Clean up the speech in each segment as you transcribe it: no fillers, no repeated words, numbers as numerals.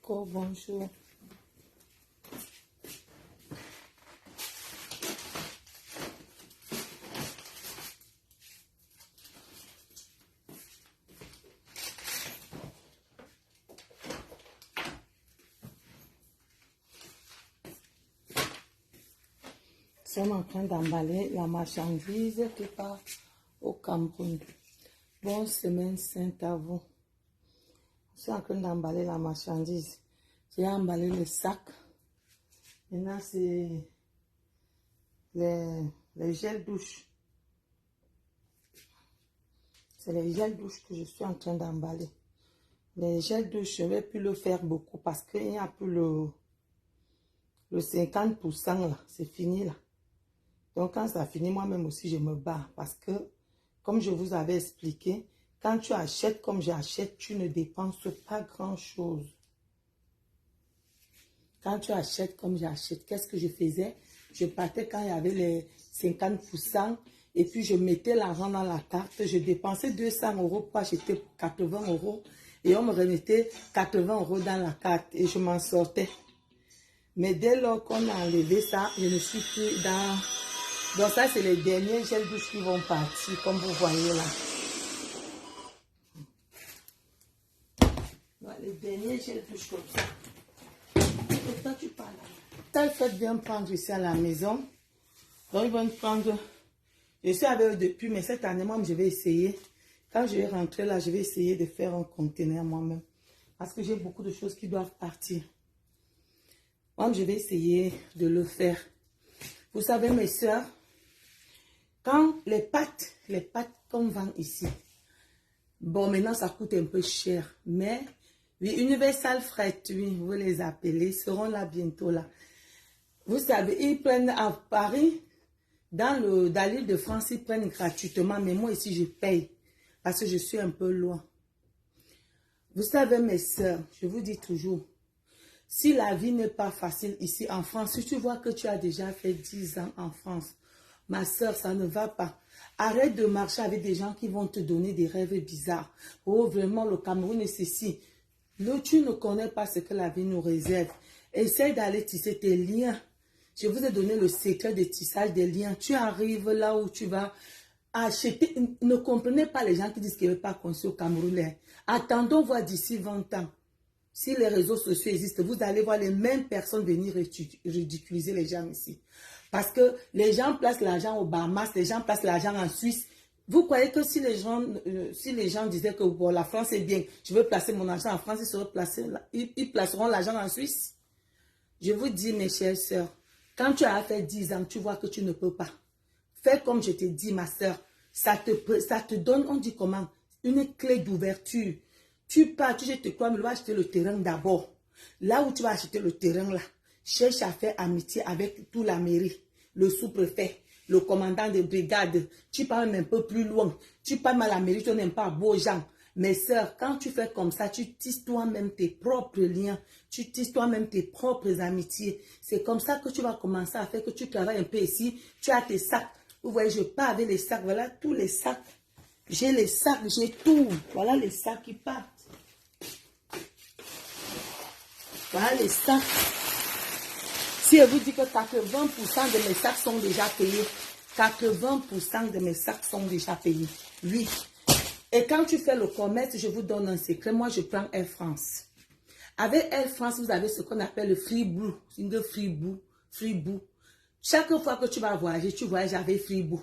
Coco, bonjour. Nous sommes en train d'emballer la marchandise qui part au Cameroun. Bonne semaine sainte à vous. Je suis en train d'emballer la marchandise. J'ai emballé le sac. Maintenant, c'est les gels douche. C'est les gels douche que je suis en train d'emballer. Les gels douche, je ne vais plus le faire beaucoup parce qu'il n'y a plus le 50% là. C'est fini là. Donc, quand ça finit, moi-même aussi, je me bats. Parce que, comme je vous avais expliqué, quand tu achètes comme j'achète, tu ne dépenses pas grand-chose. Quand tu achètes comme j'achète, qu'est-ce que je faisais? Je partais quand il y avait les 50% et puis je mettais l'argent dans la carte. Je dépensais 200 € pour acheter 80 € et on me remettait 80 € dans la carte et je m'en sortais. Mais dès lors qu'on a enlevé ça, je ne suis plus dans... Donc ça, c'est les derniers gels douche qui vont partir, comme vous voyez là. Voilà, les derniers gels douche comme ça. Et toi, tu parles là. Ça, il faut bien prendre ici à la maison. Donc, ils vont prendre... Je suis avec eux depuis, mais cette année, moi, je vais essayer. Quand je vais rentrer là, je vais essayer de faire un conteneur moi-même. Parce que j'ai beaucoup de choses qui doivent partir. Moi, je vais essayer de le faire. Vous savez, mes soeurs, quand les pâtes qu'on vend ici, bon, maintenant, ça coûte un peu cher. Mais, oui, Universal Fret, oui, vous les appelez, seront là bientôt là. Vous savez, ils prennent à Paris, dans l'île de France, ils prennent gratuitement. Mais moi, ici, je paye. Parce que je suis un peu loin. Vous savez, mes soeurs, je vous dis toujours, si la vie n'est pas facile ici en France, si tu vois que tu as déjà fait 10 ans en France, ma soeur, ça ne va pas. Arrête de marcher avec des gens qui vont te donner des rêves bizarres. Oh, vraiment, le Cameroun est ceci. Tu ne connais pas ce que la vie nous réserve. Essaye d'aller tisser tes liens. Je vous ai donné le secret de tissage des liens. Tu arrives là où tu vas acheter. Ne comprenez pas les gens qui disent qu'ils ne veulent pas construire au Cameroun. Attendons voir d'ici 20 ans. Si les réseaux sociaux existent, vous allez voir les mêmes personnes venir ridiculiser les gens ici. Parce que les gens placent l'argent aux Bahamas, les gens placent l'argent en Suisse. Vous croyez que si les gens disaient que bon, la France est bien, je veux placer mon argent en France, ils placeront l'argent en Suisse? Je vous dis, mes chères sœurs, quand tu as fait 10 ans, tu vois que tu ne peux pas. Fais comme je te dis, ma sœur. Ça te donne, on dit comment, une clé d'ouverture. Tu pars, tu te crois, mais tu vas acheter le terrain d'abord. Là où tu vas acheter le terrain, là, cherche à faire amitié avec toute la mairie, le sous-préfet, le commandant de brigade. Tu pars même un peu plus loin. Tu pars à la mairie, tu n'aimes pas Beaujean. Mes sœurs, quand tu fais comme ça, tu tisses toi-même tes propres liens. Tu tisses toi-même tes propres amitiés. C'est comme ça que tu vas commencer à faire que tu travailles un peu ici. Tu as tes sacs. Vous voyez, je pars avec les sacs. Voilà tous les sacs. J'ai les sacs, j'ai tout. Voilà les sacs qui partent. Voilà les sacs. Si je vous dis que 80% de mes sacs sont déjà payés, 80% de mes sacs sont déjà payés. Oui. Et quand tu fais le commerce, je vous donne un secret. Moi, je prends Air France. Avec Air France, vous avez ce qu'on appelle le Freeboo. Une Freeboo. Chaque fois que tu vas voyager, tu voyages avec Freeboo.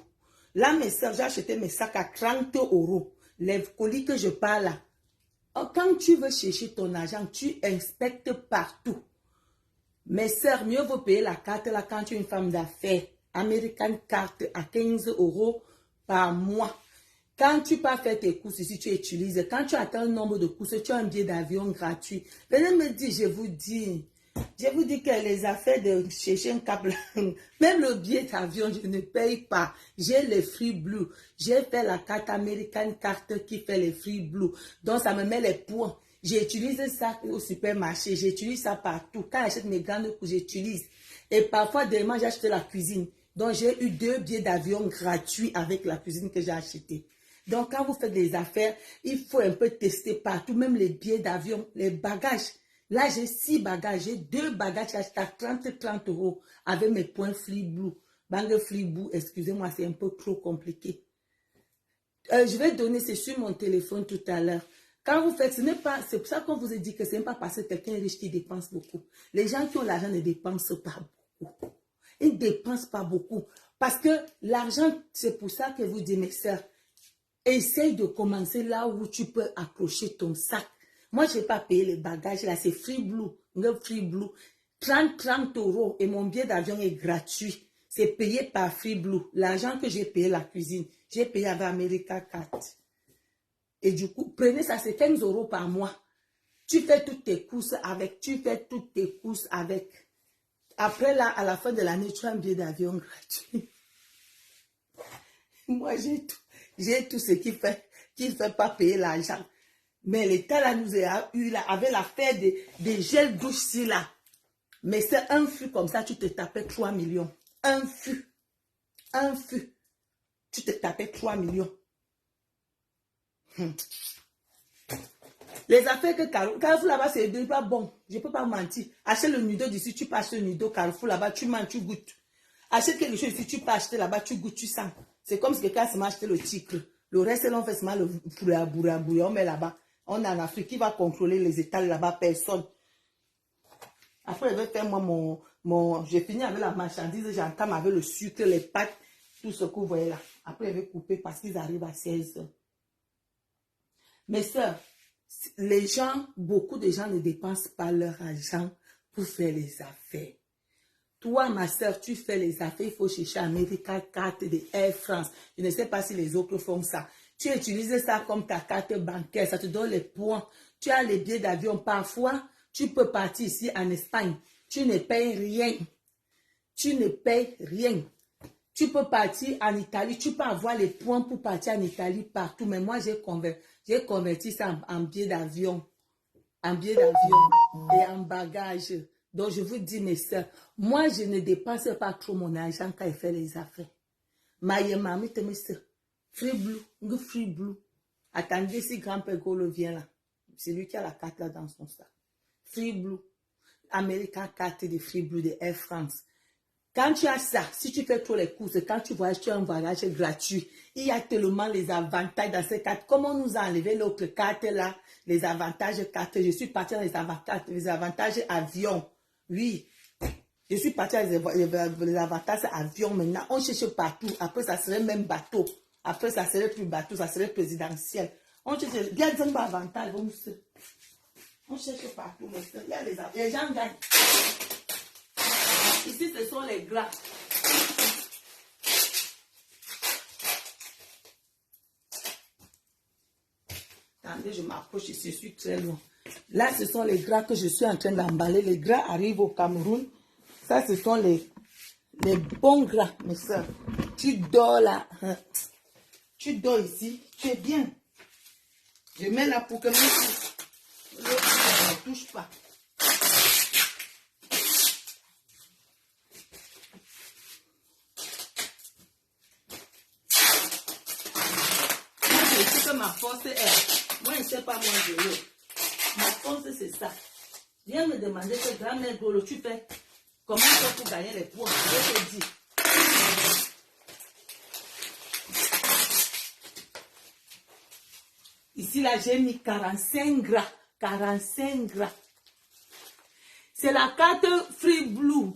Là, mes soeurs, j'ai acheté mes sacs à 30 €. Les colis que je parle là. Quand tu veux chercher ton argent, tu inspectes partout. Mes soeurs, mieux vaut payer la carte là quand tu es une femme d'affaires. American Carte à 15 € par mois. Quand tu pars faire tes courses ici, tu utilises. Quand tu atteins un nombre de courses, tu as un billet d'avion gratuit. Venez me dire, je vous dis que les affaires de chercher un câble, même le billet d'avion, je ne paye pas. J'ai les Free Blue. J'ai fait la carte American Carte qui fait les Free Blue. Donc, ça me met les points. J'utilise ça au supermarché. J'utilise ça partout. Quand j'achète mes grandes courses, j'utilise. Et parfois, demain, j'ai acheté la cuisine. Donc, j'ai eu 2 billets d'avion gratuits avec la cuisine que j'ai acheté. Donc, quand vous faites des affaires, il faut un peu tester partout, même les billets d'avion, les bagages. Là, j'ai 6 bagages. J'ai 2 bagages à 30 euros avec mes points Free Blue. Bang Free Blue, excusez-moi, c'est un peu trop compliqué. Je vais donner, c'est sur mon téléphone tout à l'heure. Quand vous faites, ce n'est pas, c'est pour ça qu'on vous a dit que ce n'est pas parce que quelqu'un est riche qui dépense beaucoup. Les gens qui ont l'argent ne dépensent pas beaucoup. Ils ne dépensent pas beaucoup. Parce que l'argent, c'est pour ça que vous dites, mes sœurs, essaye de commencer là où tu peux accrocher ton sac. Moi, je n'ai pas payé les bagages là, c'est Free Blue. Le Free Blue. 30 euros et mon billet d'avion est gratuit. C'est payé par Free Blue. L'argent que j'ai payé la cuisine, j'ai payé avec America Card. Et du coup, prenez ça, c'est 15 euros par mois. Tu fais toutes tes courses avec. Après, là, à la fin de l'année, tu as un billet d'avion gratuit. Moi, j'ai tout ce qui fait pas payer l'argent. Mais l'État, là, nous a eu, là, avec l'affaire des gels douches, là. Mais c'est un fût comme ça, tu te tapais 3 millions. Un fût. Tu te tapais 3 millions. Les affaires que Carrefour là-bas, c'est pas bon. Je ne peux pas mentir. Achète le nudo d'ici, tu peux acheter le nudo Carrefour là-bas, tu manges, tu goûtes. Achète quelque chose ici, tu peux acheter là-bas, tu goûtes, tu sens. C'est comme si quelqu'un se m'a acheté le tigre. Le reste, l'on fait seulement le bouillon, on met là-bas. On est en Afrique, qui va contrôler les étals là-bas? Personne. Après, je vais faire moi j'ai fini avec la marchandise, j'entame avec le sucre, les pâtes, tout ce que vous voyez là. Après, je vais couper parce qu'ils arrivent à 16 heures. Mes soeurs, beaucoup de gens ne dépensent pas leur argent pour faire les affaires. Toi, ma soeur, tu fais les affaires, il faut chercher America Carte de Air France. Je ne sais pas si les autres font ça. Tu utilises ça comme ta carte bancaire, ça te donne les points. Tu as les billets d'avion. Parfois, tu peux partir ici en Espagne. Tu ne payes rien. Tu peux partir en Italie. Tu peux avoir les points pour partir en Italie partout. Mais moi, j'ai converti ça en billet d'avion. En billet d'avion et en bagage. Donc, je vous dis, mes soeurs, moi, je ne dépense pas trop mon argent quand je fais les affaires. Maïe, mamie, mes soeurs. Free Blue. Attendez si grand-père Golo vient là. C'est lui qui a la carte là dans son sac. Free Blue. American carte de Free Blue de Air France. Quand tu as ça, si tu fais trop les courses, quand tu voyages, tu as un voyage gratuit. Il y a tellement les avantages dans ces cartes. Comment nous a enlevé l'autre carte là? Les avantages cartes. Je suis partie dans les avantages avion. Oui. Je suis partie dans les avantages avion. Maintenant, on cherche partout. Après, ça serait même bateau. Après, ça serait plus bateau. Ça serait présidentiel. On cherche bien des avantages. On cherche partout. Il y a les gens gagnent. Ici, ce sont les gras. Attendez, je m'approche ici, je suis très loin. Là, ce sont les gras que je suis en train d'emballer. Les gras arrivent au Cameroun. Ça, ce sont les bons gras, mes soeurs. Tu dors là. Tu dors ici. Tu es bien. Je mets là pour que l'autre ne touche pas. Ma force est, moi je ne sais pas moi de l'eau. Ma force c'est ça. Viens me demander que grand-mère Golo, tu fais comment tu fais pour gagner les points. Je te dis. Ici là j'ai mis 45 gras. 45 gras. C'est la carte Free Blue.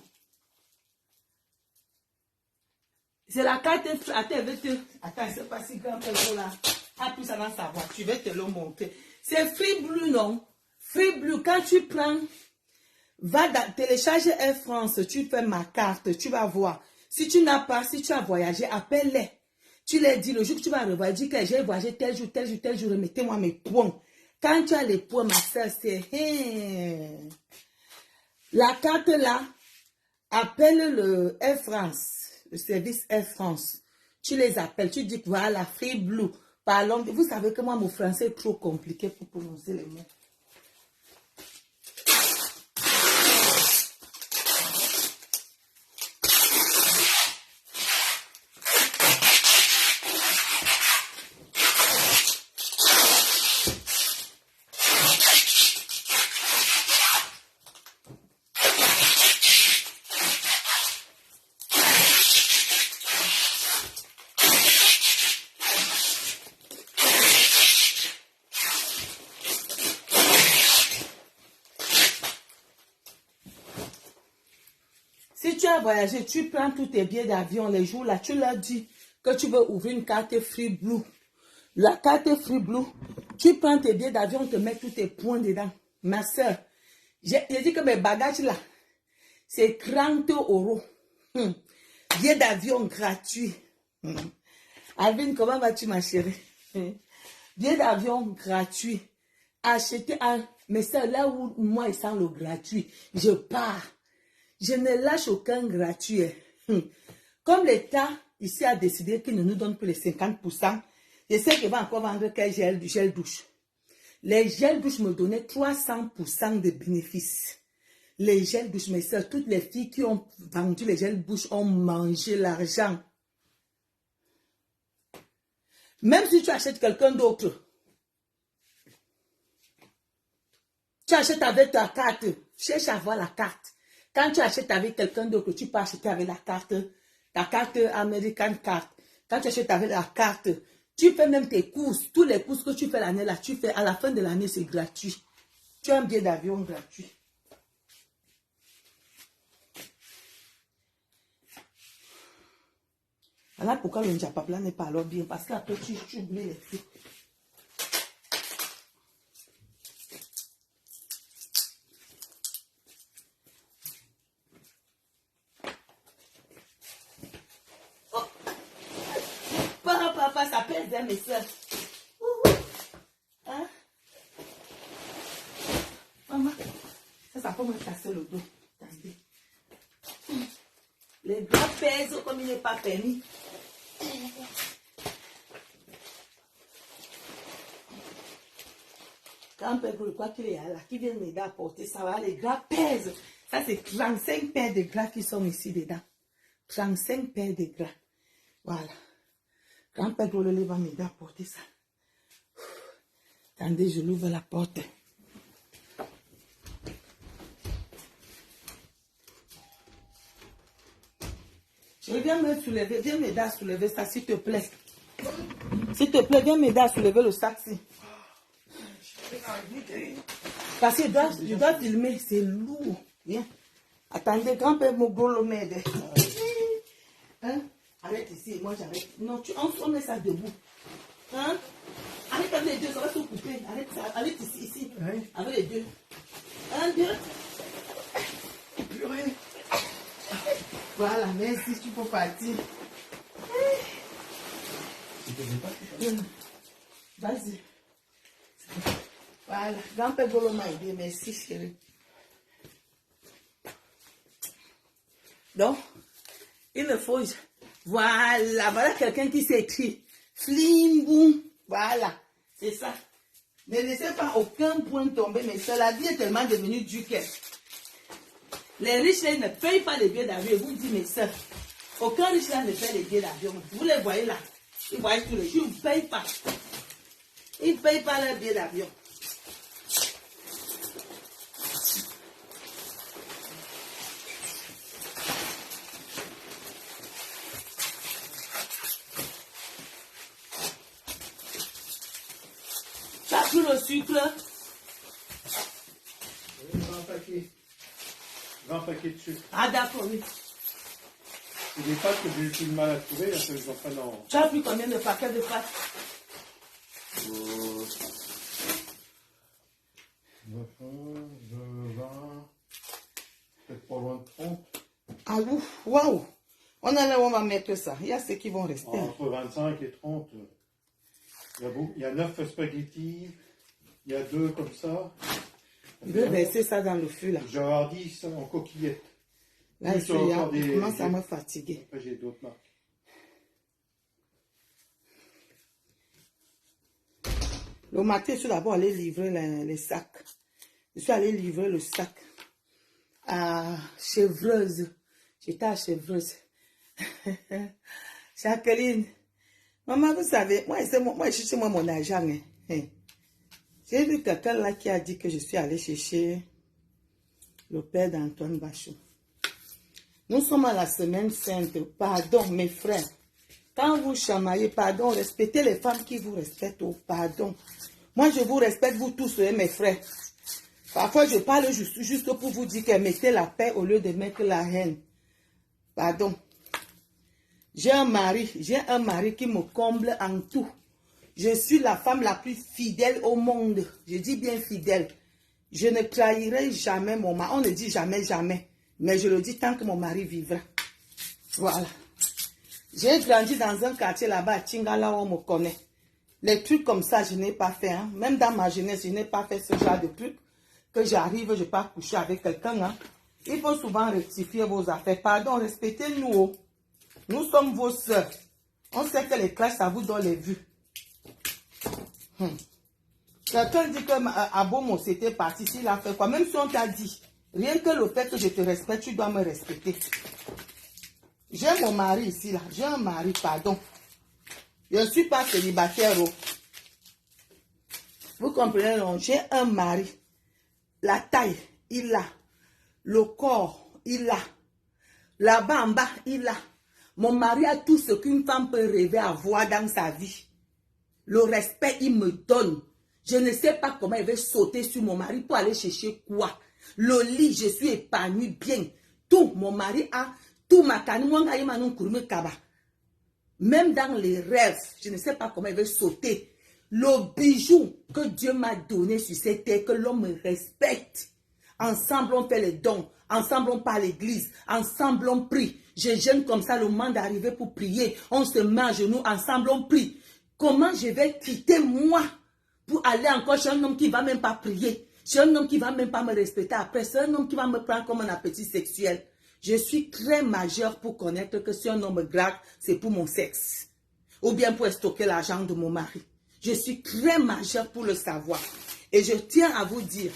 C'est la carte. Attends, je ne sais pas si grand-père Golo là. Ah, plus ça dans sa voiture, je vais te le montrer. C'est Free Blue, non? Free Blue, quand tu prends, télécharger Air France, tu fais ma carte, tu vas voir. Si tu n'as pas, si tu as voyagé, appelle-les. Tu leur dis, le jour que tu vas revoir, dis que j'ai voyagé tel jour, remettez-moi mes points. Quand tu as les points, ma soeur, c'est... La carte là, appelle le Air France, le service Air France. Tu les appelles, tu dis, voilà, Free Blue. Parlons, vous savez que moi, mon français est trop compliqué pour prononcer les mots. Si tu as voyagé, tu prends tous tes billets d'avion les jours là, tu leur dis que tu veux ouvrir une carte Free Blue. La carte Free Blue, tu prends tes billets d'avion, on te met tous tes points dedans. Ma soeur, j'ai dit que mes bagages là, c'est 30 €. Billet d'avion gratuit. Alvin, comment vas-tu ma chérie? Billet d'avion gratuit. Acheter un... Mais c'est là où moi, il sent le gratuit. Je pars. Je ne lâche aucun gratuit. Comme l'État ici a décidé qu'il ne nous donne plus les 50%, je sais qu'il va encore vendre quel gel douche. Les gels douche me donnaient 300% de bénéfices. Les gels douche, mes soeurs, toutes les filles qui ont vendu les gels douche ont mangé l'argent. Même si tu achètes quelqu'un d'autre, tu achètes avec ta carte, cherche à avoir la carte. Quand tu achètes avec quelqu'un d'autre, tu peux acheter avec la carte, ta carte American Card. Quand tu achètes avec la carte, tu fais même tes courses. Tous les courses que tu fais l'année là, tu fais à la fin de l'année, c'est gratuit. Tu as un billet d'avion gratuit. Voilà pourquoi le Njapapla n'est pas alors bien. Parce qu'après, tu oublies les trucs. Oh. Papa, ça pèse, hein, mes soeurs. Hein? Maman, ça peut me casser le dos. Attendez. Les gars pèsent comme il n'est pas permis. Quand je crois qu'il est là, qui vient m'aider à porter ça, va, les gras pèsent. Ça, c'est 35 paires de gras qui sont ici dedans. 35 paires de gras. Voilà. Grand-père Grololé va m'aider à porter ça. Attendez, je l'ouvre la porte. Je viens me soulever, viens m'aider à soulever ça, s'il te plaît. S'il te plaît, viens m'aider à soulever le sac-ci. Parce que je dois filmer, c'est lourd. Viens. Attendez, grand-père Mogolo m'aide. Hein? Arrête ici, moi j'arrête. Non, on met ça debout. Hein? Arrête avec les deux, ça va se couper. Arrête ici. Oui. Avec les deux. Un, deux. Purée. Voilà, merci, tu peux partir. Vas-y. Voilà, grand-père Golo m'a aidé, merci chérie. Donc, il me faut... Voilà quelqu'un qui s'écrit. Flimboum. Voilà, c'est ça. Ne laissez pas aucun point tomber, mais cela vie est tellement devenue dure que les riches là, ils ne payent pas les billets d'avion. Vous dites, mes soeurs, aucun riche là ne paye les billets d'avion. Vous les voyez là. Ils voient tous les jours, ils ne payent pas. Ils ne payent pas les billets d'avion. Tu as pris le sucre? Oui, 20 paquets de sucre. Ah d'accord, oui. C'est des pâtes que j'ai eu plus de mal à trouver, là, que j'en prenne en... Tu as pris combien de paquets de pâtes? 20, peut-être pas loin de 30. Ah ouf, waouh! On a là où on va mettre ça. Il y a ceux qui vont rester. Entre 25 et 30. Il y a 9 spaghettis. Il y a 2 comme ça. Je vais verser ça dans le feu là. J'ai avoir 10 en coquillettes. Là, il commence à me fatiguer. Après, j'ai d'autres marques. Le matin, je suis d'abord allé livrer les sacs. Je suis allé livrer le sac à Chevreuse. J'étais à Chevreuse. Jacqueline, maman, vous savez, moi, je suis chez moi mon argent. Hein. J'ai vu quelqu'un là qui a dit que je suis allé chercher le père d'Antoine Bachot. Nous sommes à la semaine sainte. Pardon, mes frères. Quand vous chamaillez, pardon, respectez les femmes qui vous respectent. Oh, pardon. Moi, je vous respecte, vous tous, mes frères. Parfois, je parle juste pour vous dire que mettez la paix au lieu de mettre la haine. Pardon. J'ai un mari qui me comble en tout. Je suis la femme la plus fidèle au monde. Je dis bien fidèle. Je ne trahirai jamais mon mari. On ne dit jamais, jamais. Mais je le dis tant que mon mari vivra. Voilà. J'ai grandi dans un quartier là-bas à Tingala où on me connaît. Les trucs comme ça, je n'ai pas fait. Hein. Même dans ma jeunesse, je n'ai pas fait ce genre de trucs. Que j'arrive, je pars coucher avec quelqu'un. Hein. Il faut souvent rectifier vos affaires. Pardon, respectez-nous. Oh. Nous sommes vos sœurs. On sait que les classes, ça vous donne les vues. Quelqu'un dit que Abomo s'était parti. S'il a fait quoi? Même si on t'a dit, rien que le fait que je te respecte, tu dois me respecter. J'ai mon mari ici, là. J'ai un mari, pardon. Je ne suis pas célibataire. Oh. Vous comprenez, non? J'ai un mari. La taille, il a. Le corps, il a. Là-bas en bas, il a. Mon mari a tout ce qu'une femme peut rêver avoir dans sa vie. Le respect, il me donne. Je ne sais pas comment il va sauter sur mon mari pour aller chercher quoi. Le lit, je suis épanouie bien. Tout, mon mari a tout ma canne. Même dans les rêves, je ne sais pas comment il va sauter. Le bijou que Dieu m'a donné sur cette terre, que l'homme me respecte. Ensemble, on fait les dons. Ensemble, on parle à l'église. Ensemble, on prie. Je jeûne comme ça le moment d'arriver pour prier. On se met à genoux. Ensemble, on prie. Comment je vais quitter moi pour aller encore chez un homme qui ne va même pas prier? Chez un homme qui ne va même pas me respecter après. C'est un homme qui va me prendre comme un appétit sexuel. Je suis très majeure pour connaître que si un homme me drague, c'est pour mon sexe. Ou bien pour stocker l'argent de mon mari. Je suis très majeure pour le savoir. Et je tiens à vous dire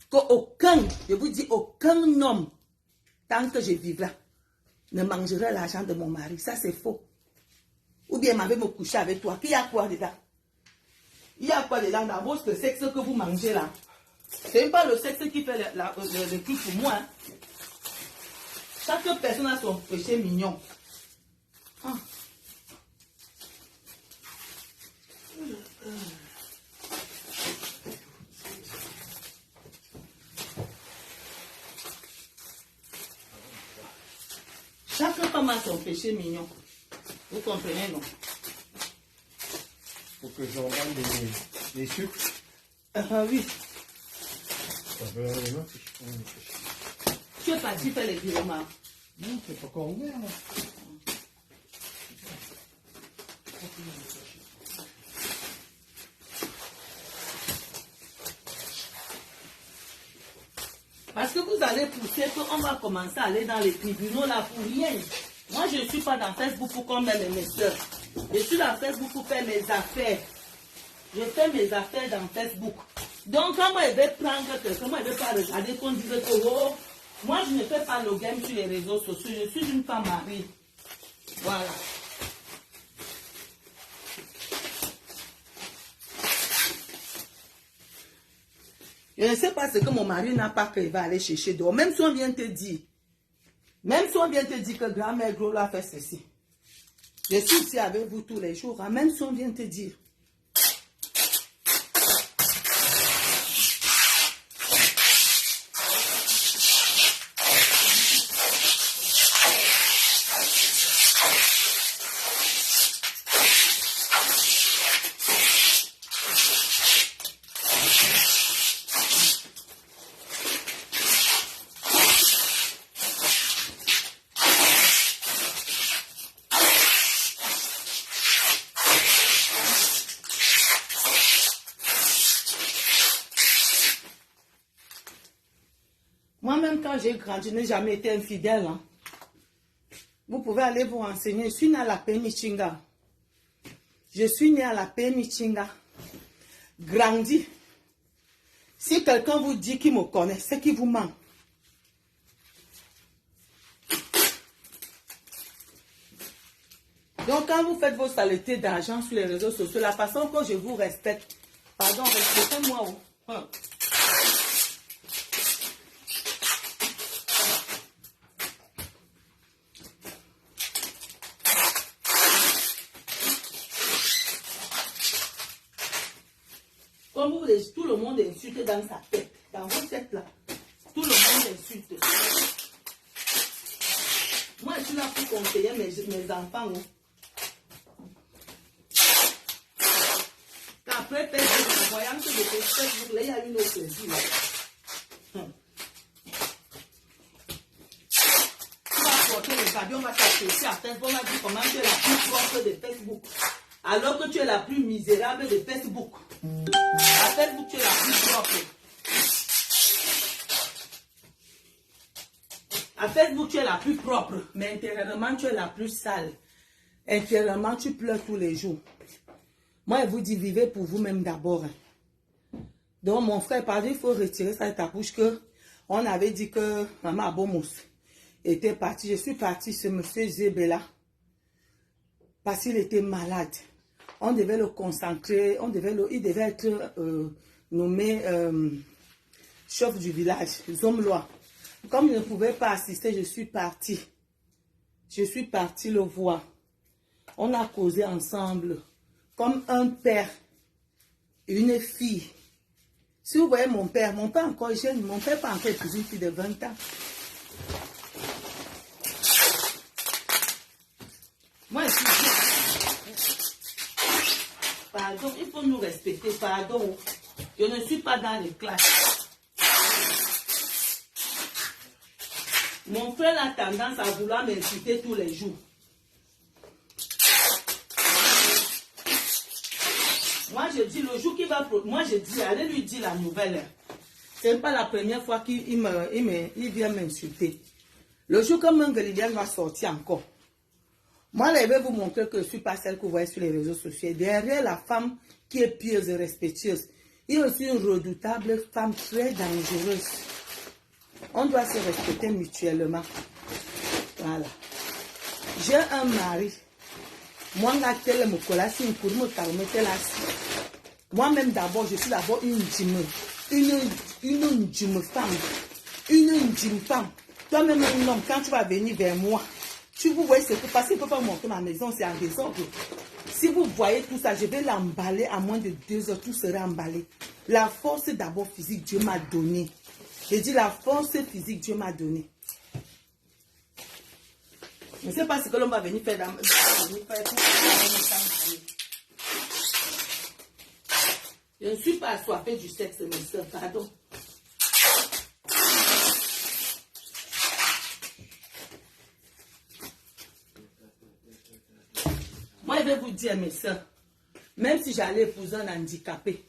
qu'aucun, je vous dis, aucun homme, tant que je vivrai, ne mangerait l'argent de mon mari. Ça, c'est faux. Ou bien m'avait me coucher avec toi. Il y a quoi dedans? Il y a quoi dedans dans votre sexe que vous mangez là? C'est pas le sexe qui fait le truc pour moi. Hein. Chaque personne a son péché mignon. Ah. Chaque femme a son péché mignon. Vous comprenez, non? Faut que j'envoie les sucres. Oui. Ça veut aller là, si je prends les péchés. Tu es parti faire les virements. Non, c'est pas encore ouvert, là. Parce que vous allez pousser qu'on va commencer à aller dans les tribunaux là pour rien. Moi, je ne suis pas dans Facebook pour qu'on m'aime mes soeurs. Je suis dans Facebook pour faire mes affaires. Je fais mes affaires dans Facebook. Donc, quand moi, je vais prendre quelqu'un, moi, je ne vais pas regarder qu'on dise que oh, moi, je ne fais pas le game sur les réseaux sociaux. Je suis une femme mariée. Voilà. Je ne sais pas ce que mon mari n'a pas qu'il va aller chercher dehors. Même si on vient te dire. Même si on vient te dire que grand-mère Gros a fait ceci. Je suis ici avec vous tous les jours. Hein, même si on vient te dire. Moi-même, quand j'ai grandi, je n'ai jamais été infidèle. Hein. Vous pouvez aller vous renseigner. Je suis née à la Pénichinga. Je suis née à la Pénichinga. Grandi. Si quelqu'un vous dit qu'il me connaît, c'est qu'il vous ment. Donc, quand vous faites vos saletés d'argent sur les réseaux sociaux, la façon que je vous respecte, pardon, respectez-moi. Hein. Comme vous voulez, tout le monde insulte dans sa tête. Dans votre tête là. Tout le monde insulte. conseiller mes enfants. Après Facebook, en voyant que de Facebook, là, il y a une autre vie. Tu vas porter le cadeau, on va t'apprécier à Facebook, on va dire comment tu es la plus propre de Facebook. Alors que tu es la plus misérable de Facebook. À Facebook, tu es la plus propre. À Facebook, tu es la plus propre. Mais intérieurement, tu es la plus sale. Intérieurement, tu pleures tous les jours. Moi, je vous dis, vivez pour vous-même d'abord. Donc, mon frère, par exemple, il faut retirer ça de ta bouche que on avait dit que Maman Abomous était partie. Je suis partie chez M. Zébela parce qu'il était malade. On devait le concentrer, il devait être nommé chef du village, Zomlois. Comme je ne pouvais pas assister, je suis partie. Je suis partie le voir. On a causé ensemble. Comme un père et une fille. Si vous voyez mon père encore jeune, mon père pas encore épousé une fille de 20 ans. Moi, je suis pardon, il faut nous respecter, pardon. Je ne suis pas dans les classes. Mon frère a tendance à vouloir m'insulter tous les jours. Moi, je dis, le jour qu'il va... Moi, je dis, allez lui dire la nouvelle. Ce n'est pas la première fois qu'il vient m'insulter. Le jour que Liliane va sortir encore. Moi, là, je vais vous montrer que je ne suis pas celle que vous voyez sur les réseaux sociaux. Derrière la femme qui est pieuse et respectueuse, il y a aussi une redoutable femme très dangereuse. On doit se respecter mutuellement. Voilà. J'ai un mari. Moi-même d'abord, je suis d'abord une djime. Une djime femme. Une djime femme. Toi-même, un homme, quand tu vas venir vers moi, tu vous voyez ce que parce qu'il ne peut pas monter ma maison, c'est en désordre. Si vous voyez tout ça, je vais l'emballer à moins de 2 heures, tout sera emballé. La force d'abord physique, Dieu m'a donné. J'ai dit la force physique, Dieu m'a donné. Je ne sais pas ce que l'on va venir faire dans je ne suis pas assoiffée du sexe, mes soeurs, pardon. Moi, je vais vous dire, mes soeurs, même si j'allais épouser un handicapé,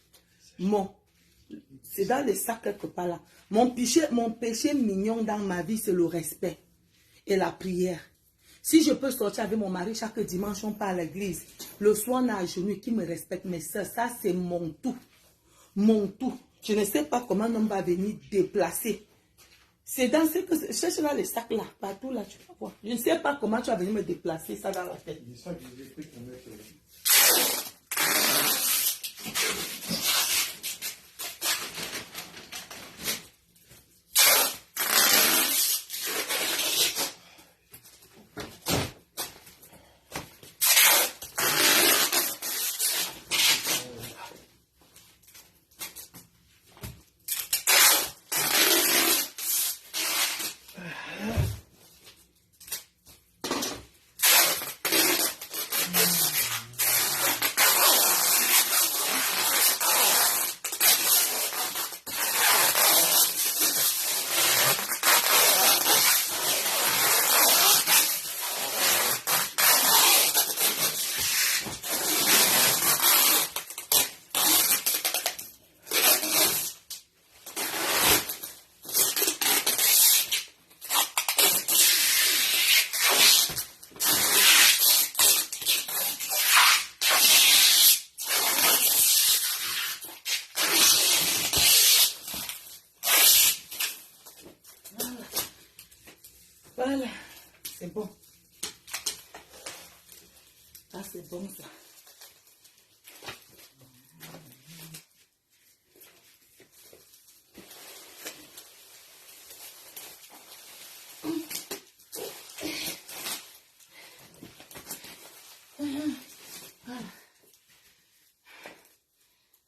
c'est dans les sacs quelque part là. Mon péché mignon dans ma vie, c'est le respect et la prière. Si je peux sortir avec mon mari chaque dimanche, on part à l'église. Le soir, on a à genoux qui me respecte. Mes soeurs, ça c'est mon tout. Mon tout. Je ne sais pas comment un homme va venir déplacer. C'est dans ce que... Cherche là les sacs là, partout là, tu vas voir. Je ne sais pas comment tu vas venir me déplacer ça dans la tête. Les sacs, les trucs qu'on met... Voilà, c'est bon. Ah, c'est bon ça.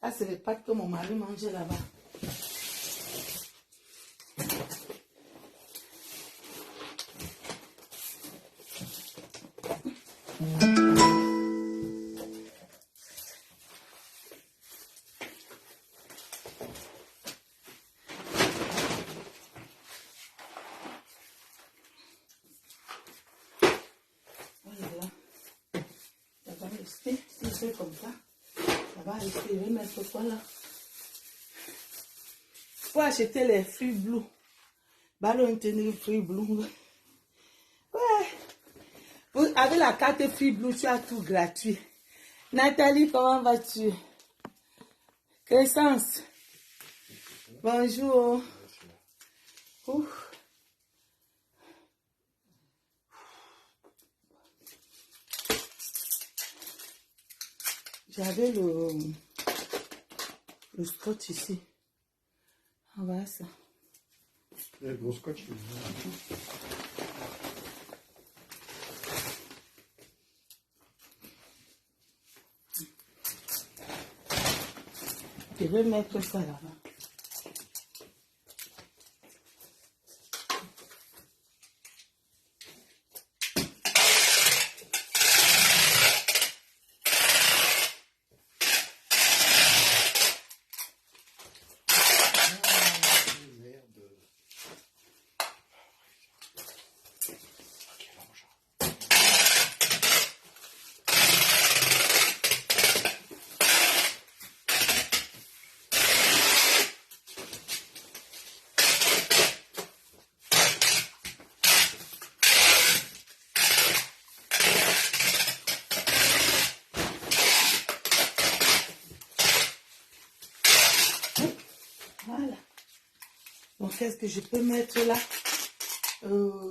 Ah, c'est les pâtes que mon mari mangeait là-bas. Et si je fais comme ça va espérer mettre quoi là? Faut acheter les fruits bleus. Ballon tenir fruits bleus. Ouais. Avec la carte fruits bleus, tu as tout gratuit. Nathalie, comment vas-tu? Crescence. Bonjour. Ouf. J'avais le scotch ici. On va ça. Le gros scotch. Je vais mettre ça là-bas. Voilà. Donc, qu'est-ce que je peux mettre là?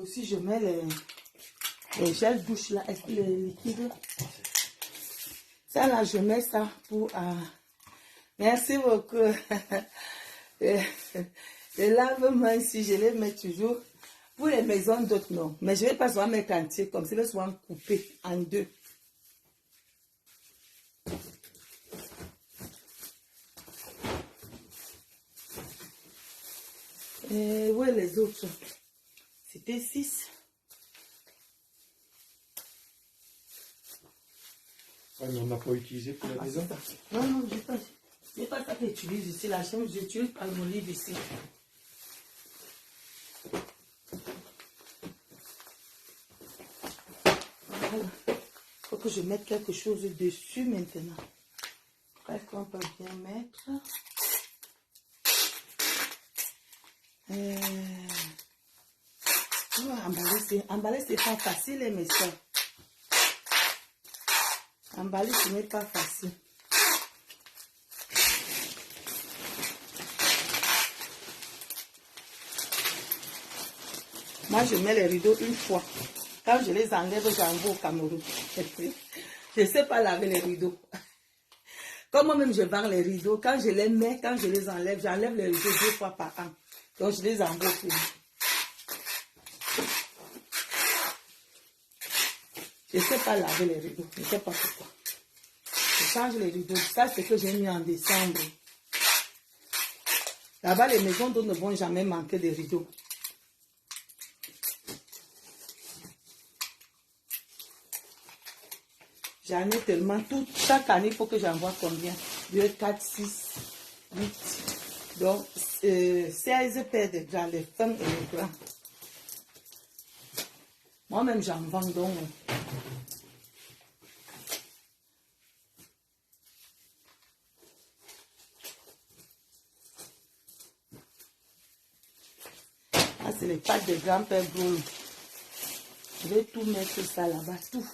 Si je mets les gels douche là, est-ce que les liquides? Ça là, je mets ça pour... Merci beaucoup. Les lave-mains ici, je les mets toujours. Pour les maisons d'autres, non. Mais je ne vais pas souvent mettre entier, comme ça, je vais souvent couper en deux. Et où est les autres? C'était 6. Ah, mais on n'a pas utilisé pour la maison. Non, non, je n'ai pas ça que j'utilise ici. La chambre, j'utilise pas mon livre ici. Voilà. Il faut que je mette quelque chose dessus maintenant. Qu'est-ce qu'on peut bien mettre? Emballer, c'est pas facile, mes soeurs. Emballer, ce n'est pas facile. Moi, je mets les rideaux une fois. Quand je les enlève, j'envoie au Cameroun. Je ne sais pas laver les rideaux. Comme moi-même, je vends les rideaux. Quand je les mets, quand je les enlève, j'enlève les rideaux 2 fois par an. Donc, je les envoie au pays. Je ne sais pas laver les rideaux. Je ne sais pas pourquoi. Je change les rideaux. Ça, c'est ce que j'ai mis en décembre. Là-bas, les maisons d'eau ne vont jamais manquer de rideaux. J'en ai tellement. Chaque année, il faut que j'envoie combien? 2, 4, 6, 8. Donc, 16 paires de grands, les fins et les grands. Moi-même, j'en vends donc. Ah, c'est les pâtes de grand-père Gros. Je vais tout mettre ça là-bas, tout.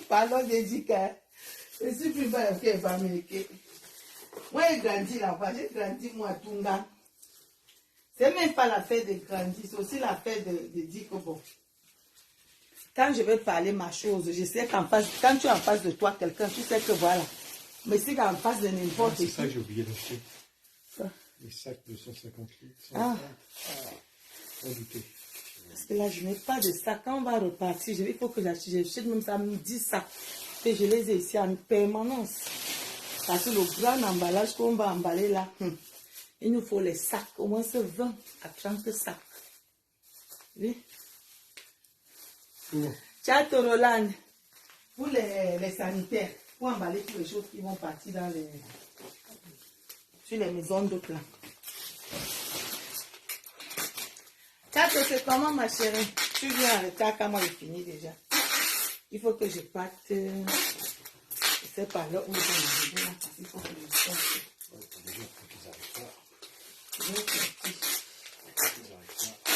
Pardon, j'ai dit que je suis plus belle que américaine. Moi, j'ai grandi là-bas, j'ai grandi moi à Tunga. C'est même pas la fête de grandir, c'est aussi la fête de dire que bon. Quand je vais parler ma chose, je sais qu'en face, quand tu es en face de toi quelqu'un, tu sais que voilà. Mais si en face de n'importe qui. C'est ça que j'ai oublié d'acheter. Les sacs de 150 litres. Pas douter. Parce que là, je n'ai pas de sac. Quand on va repartir, il faut que j'achète même ça, 10 sacs. Et je les ai ici en permanence. Parce que le grand emballage qu'on va emballer là, il nous faut les sacs, au moins 20 à 30 sacs. Oui. Ciao, Roland. Pour les sanitaires, pour emballer toutes les choses qui vont partir dans sur les maisons de plan. Ciao, c'est comment, ma chérie? Tu viens en retard quand moi je finis déjà. Il faut que je parte. Je sais pas là où je vais là. Il faut que je sorte. Déjà, il faut qu'ils arrivent pas. Je vais sortir. Ils arrivent pas.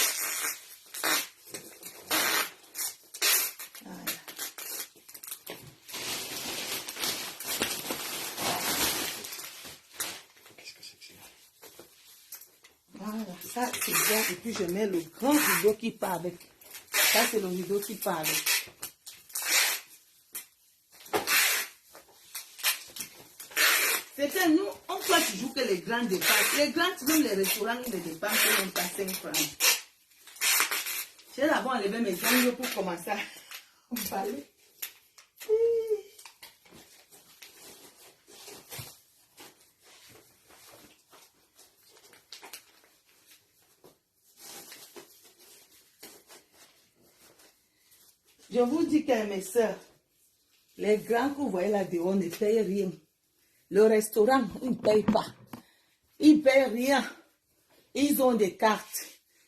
Voilà. Qu'est-ce que c'est que ça? Voilà, ça c'est bien. Et puis je mets le grand rideau qui part avec. Ça c'est le rideau qui part avec. C'est que nous, on croit toujours que les grands dépassent. Les grands, même les restaurants, ils ne dépensent même pas 5 francs. J'ai d'abord enlevé mes ongles pour commencer à parler. Je vous dis que mes soeurs, les grands que vous voyez là-dehors ne payent rien. Le restaurant, ils ne payent pas. Ils ne payent rien. Ils ont des cartes.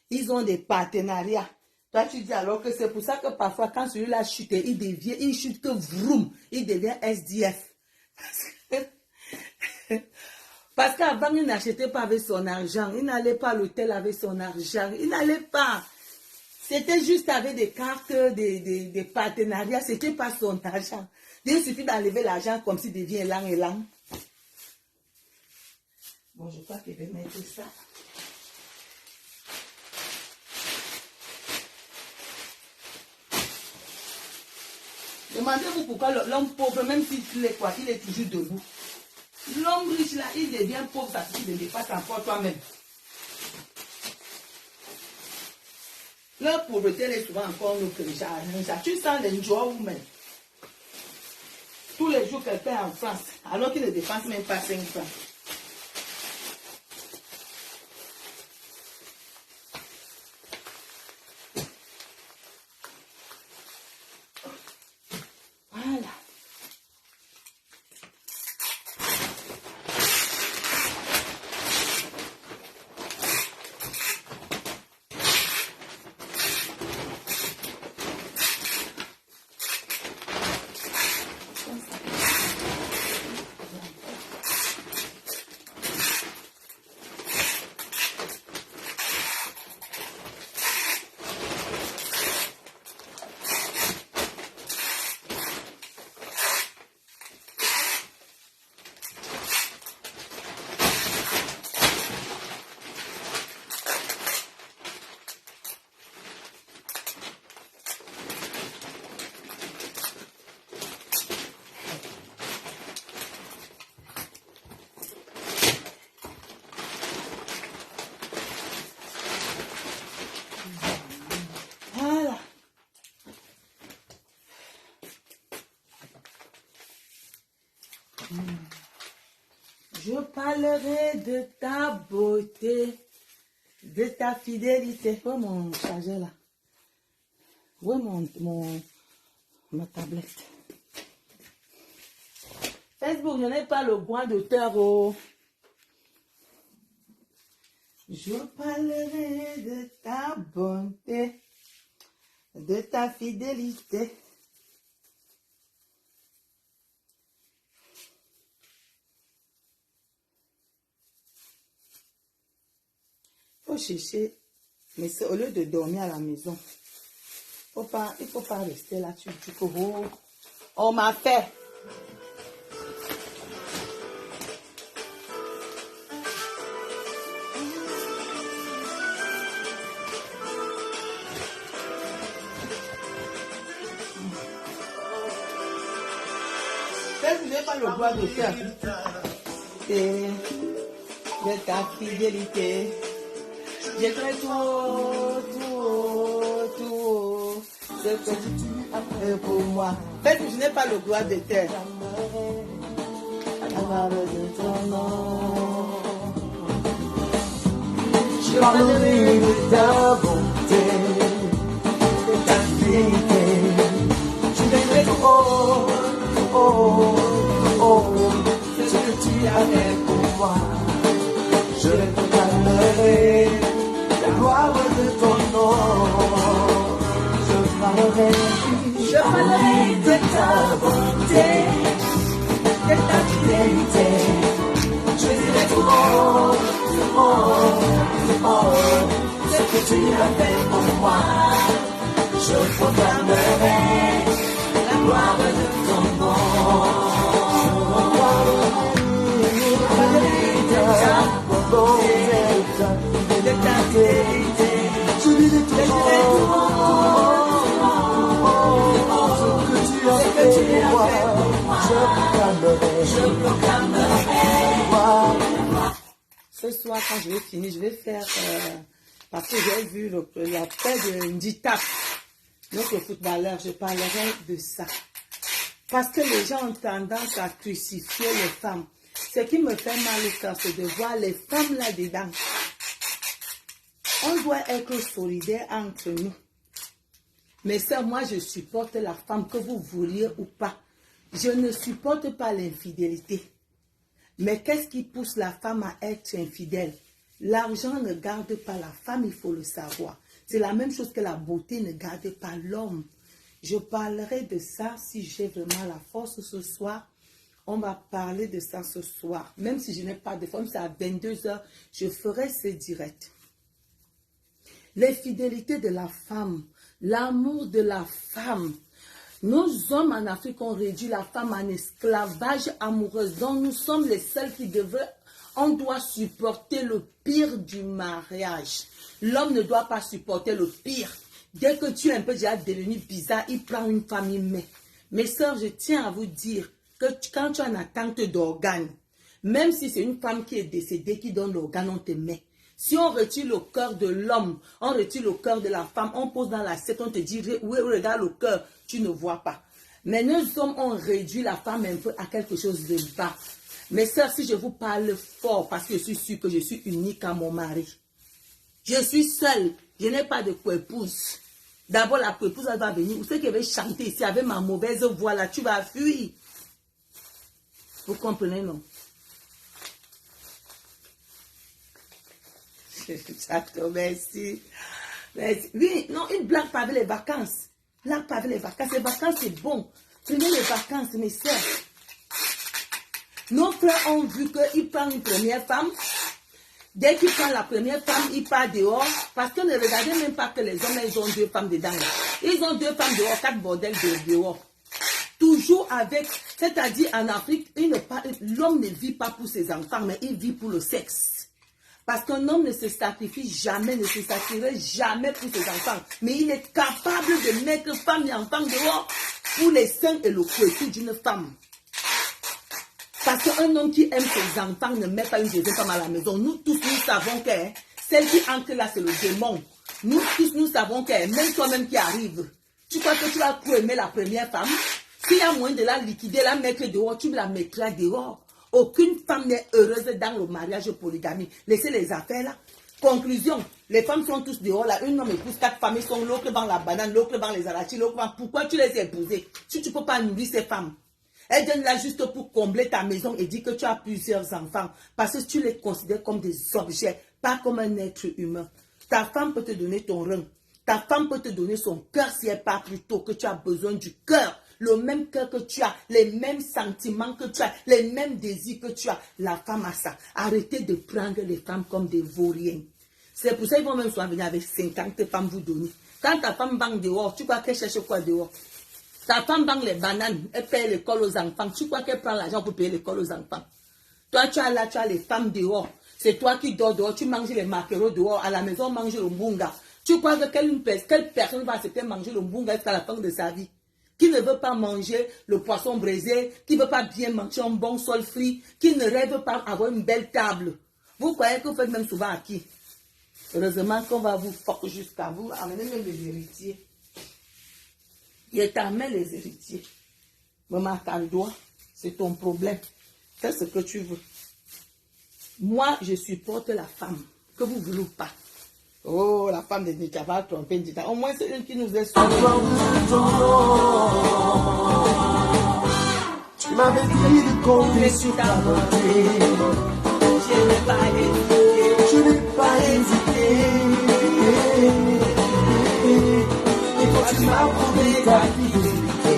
Ils ont des partenariats. Toi, tu dis alors que c'est pour ça que parfois, quand celui-là chute, il chute que vroom. Il devient SDF. Parce qu'avant, il n'achetait pas avec son argent. Il n'allait pas à l'hôtel avec son argent. Il n'allait pas. C'était juste avec des cartes, des partenariats. Ce n'était pas son argent. Il suffit d'enlever l'argent comme s'il devient lent et lent. Bon, je crois que je vais mettre ça. Demandez-vous pourquoi l'homme pauvre, même s'il est quoi, il est toujours debout. L'homme riche là, il devient pauvre parce qu'il ne dépasse encore toi-même. Leur pauvreté est souvent encore nous que les tu sens les joies vous-même. Tous les jours, quelqu'un est en France, alors qu'il ne dépense même pas 5 francs. Voilà. Voilà. Je parlerai de ta beauté, de ta fidélité. Où est mon chargeur là? Où est ma tablette? Facebook, je n'ai pas le droit d'auteur. Oh. Je parlerai de ta bonté, de ta fidélité. Il faut chercher, mais c'est au lieu de dormir à la maison. Il ne faut pas rester là. Tu dis que oh, on m'a fait. Je n'ai pas le droit de faire. Et de ta fidélité. Je ferai tout ce que tu as fait pour moi. Parce que je n'ai pas le droit de faire. De ton nom. Je parlerai de ta bonté, de ta fidélité. Je dirai oh, oh, oh, ce que tu as fait pour moi. Je te parlerai la gloire de ton nom. parler de ta bonté, de ta fidélité. Je dirai tout haut, ce que tu as fait pour moi. Je proclamerai la gloire de ton nom. De ta fidélité, je dirai tout ce que tu as fait pour moi. Je proclamerai. Ce soir, quand je vais finir, je vais faire, parce que j'ai vu la paix de Ndita, notre footballeur, je parlerai de ça. Parce que les gens ont tendance à crucifier les femmes. Ce qui me fait mal au cœur, c'est de voir les femmes là-dedans. On doit être solidaires entre nous. Mais ça, moi, je supporte la femme, que vous vouliez ou pas. Je ne supporte pas l'infidélité. Mais qu'est-ce qui pousse la femme à être infidèle? L'argent ne garde pas la femme, il faut le savoir. C'est la même chose que la beauté ne garde pas l'homme. Je parlerai de ça si j'ai vraiment la force ce soir. On va parler de ça ce soir. Même si je n'ai pas de forme, c'est à 22 h, je ferai ce direct. L'infidélité de la femme, l'amour de la femme. Nos hommes en Afrique ont réduit la femme en esclavage amoureuse. Donc nous sommes les seuls qui devraient, on doit supporter le pire du mariage. L'homme ne doit pas supporter le pire. Dès que tu es un peu déjà devenu bizarre, il prend une femme, il met. Mes sœurs, je tiens à vous dire que quand tu es en attente d'organes, même si c'est une femme qui est décédée, qui donne l'organe, on te met. Si on retire le cœur de l'homme, on retire le cœur de la femme, on pose dans l'assiette, on te dit, oui, regarde le cœur, tu ne vois pas. Mais nos hommes ont réduit la femme un peu à quelque chose de bas. Mes sœurs, si je vous parle fort, parce que je suis sûre que je suis unique à mon mari. Je suis seule, je n'ai pas de coépouse. D'abord, la coépouse, elle va venir. Vous savez qu'elle va chanter ici avec ma mauvaise voix là, tu vas fuir. Vous comprenez, non? Merci. Merci. Oui, non, une blague pas avec les vacances. Blague pas avec les vacances. Les vacances, c'est bon. Prenez les vacances, mes soeurs. Nos frères ont vu qu'il prend une première femme. Dès qu'il prend la première femme, il part dehors. Parce que ne regardez même pas que les hommes, ils ont 2 femmes dedans. Ils ont 2 femmes dehors, 4 bordels dehors. Toujours avec, c'est-à-dire en Afrique, l'homme ne vit pas pour ses enfants, mais il vit pour le sexe. Parce qu'un homme ne se sacrifie jamais, ne se sacrifierait jamais pour ses enfants. Mais il est capable de mettre femme et enfant dehors pour les seins et le coétu d'une femme. Parce qu'un homme qui aime ses enfants ne met pas une deuxième femme à la maison. Nous tous, nous savons que celle qui entre là, c'est le démon. Nous tous, nous savons que même toi-même qui arrive, tu crois que tu vas trop aimer la première femme? S'il y a moyen de la liquider, la mettre dehors, tu la mettras dehors. Aucune femme n'est heureuse dans le mariage polygamie. Laissez les affaires là. Conclusion, les femmes sont tous dehors là. Une homme épouse 4 femmes, ils sont l'autre dans la banane, l'autre dans les arachis, l'autre dans... Pourquoi tu les as épousées? Si tu ne peux pas nourrir ces femmes. Elles viennent là juste pour combler ta maison et dire que tu as plusieurs enfants. Parce que tu les considères comme des objets, pas comme un être humain. Ta femme peut te donner ton rein. Ta femme peut te donner son cœur si elle part plus tôt, que tu as besoin du cœur. Le même cœur que tu as, les mêmes sentiments que tu as, les mêmes désirs que tu as. La femme a ça. Arrêtez de prendre les femmes comme des vauriens. C'est pour ça qu'ils vont même souvent venir avec 50 femmes vous donner. Quand ta femme banque dehors, tu crois qu'elle cherche quoi dehors? Ta femme banque les bananes, elle paye l'école aux enfants. Tu crois qu'elle prend l'argent pour payer l'école aux enfants? Toi, tu as les femmes dehors. C'est toi qui dors dehors, tu manges les maquereaux dehors. À la maison, on mange le mbunga. Tu crois que quelle personne va accepter manger le mbunga jusqu'à la fin de sa vie? Qui ne veut pas manger le poisson braisé, qui ne veut pas bien manger un bon sol frit, qui ne rêve pas avoir une belle table. Vous croyez que vous faites même souvent à qui? Heureusement qu'on va vous fuck jusqu'à vous, amener même les héritiers. Il t'amène les héritiers. Maman, t'as le doigt, c'est ton problème. Fais ce que tu veux. Moi, je supporte la femme, que vous ne voulez pas. Oh, la femme de Ndita va tromper Ndita. Au moins, c'est elle qui nous est sauvée. Tu m'avais dit de compter sur ta bonté. Je n'ai pas hésité. Je n'ai pas hésité. Et toi, tu m'as prouvé ta fidélité.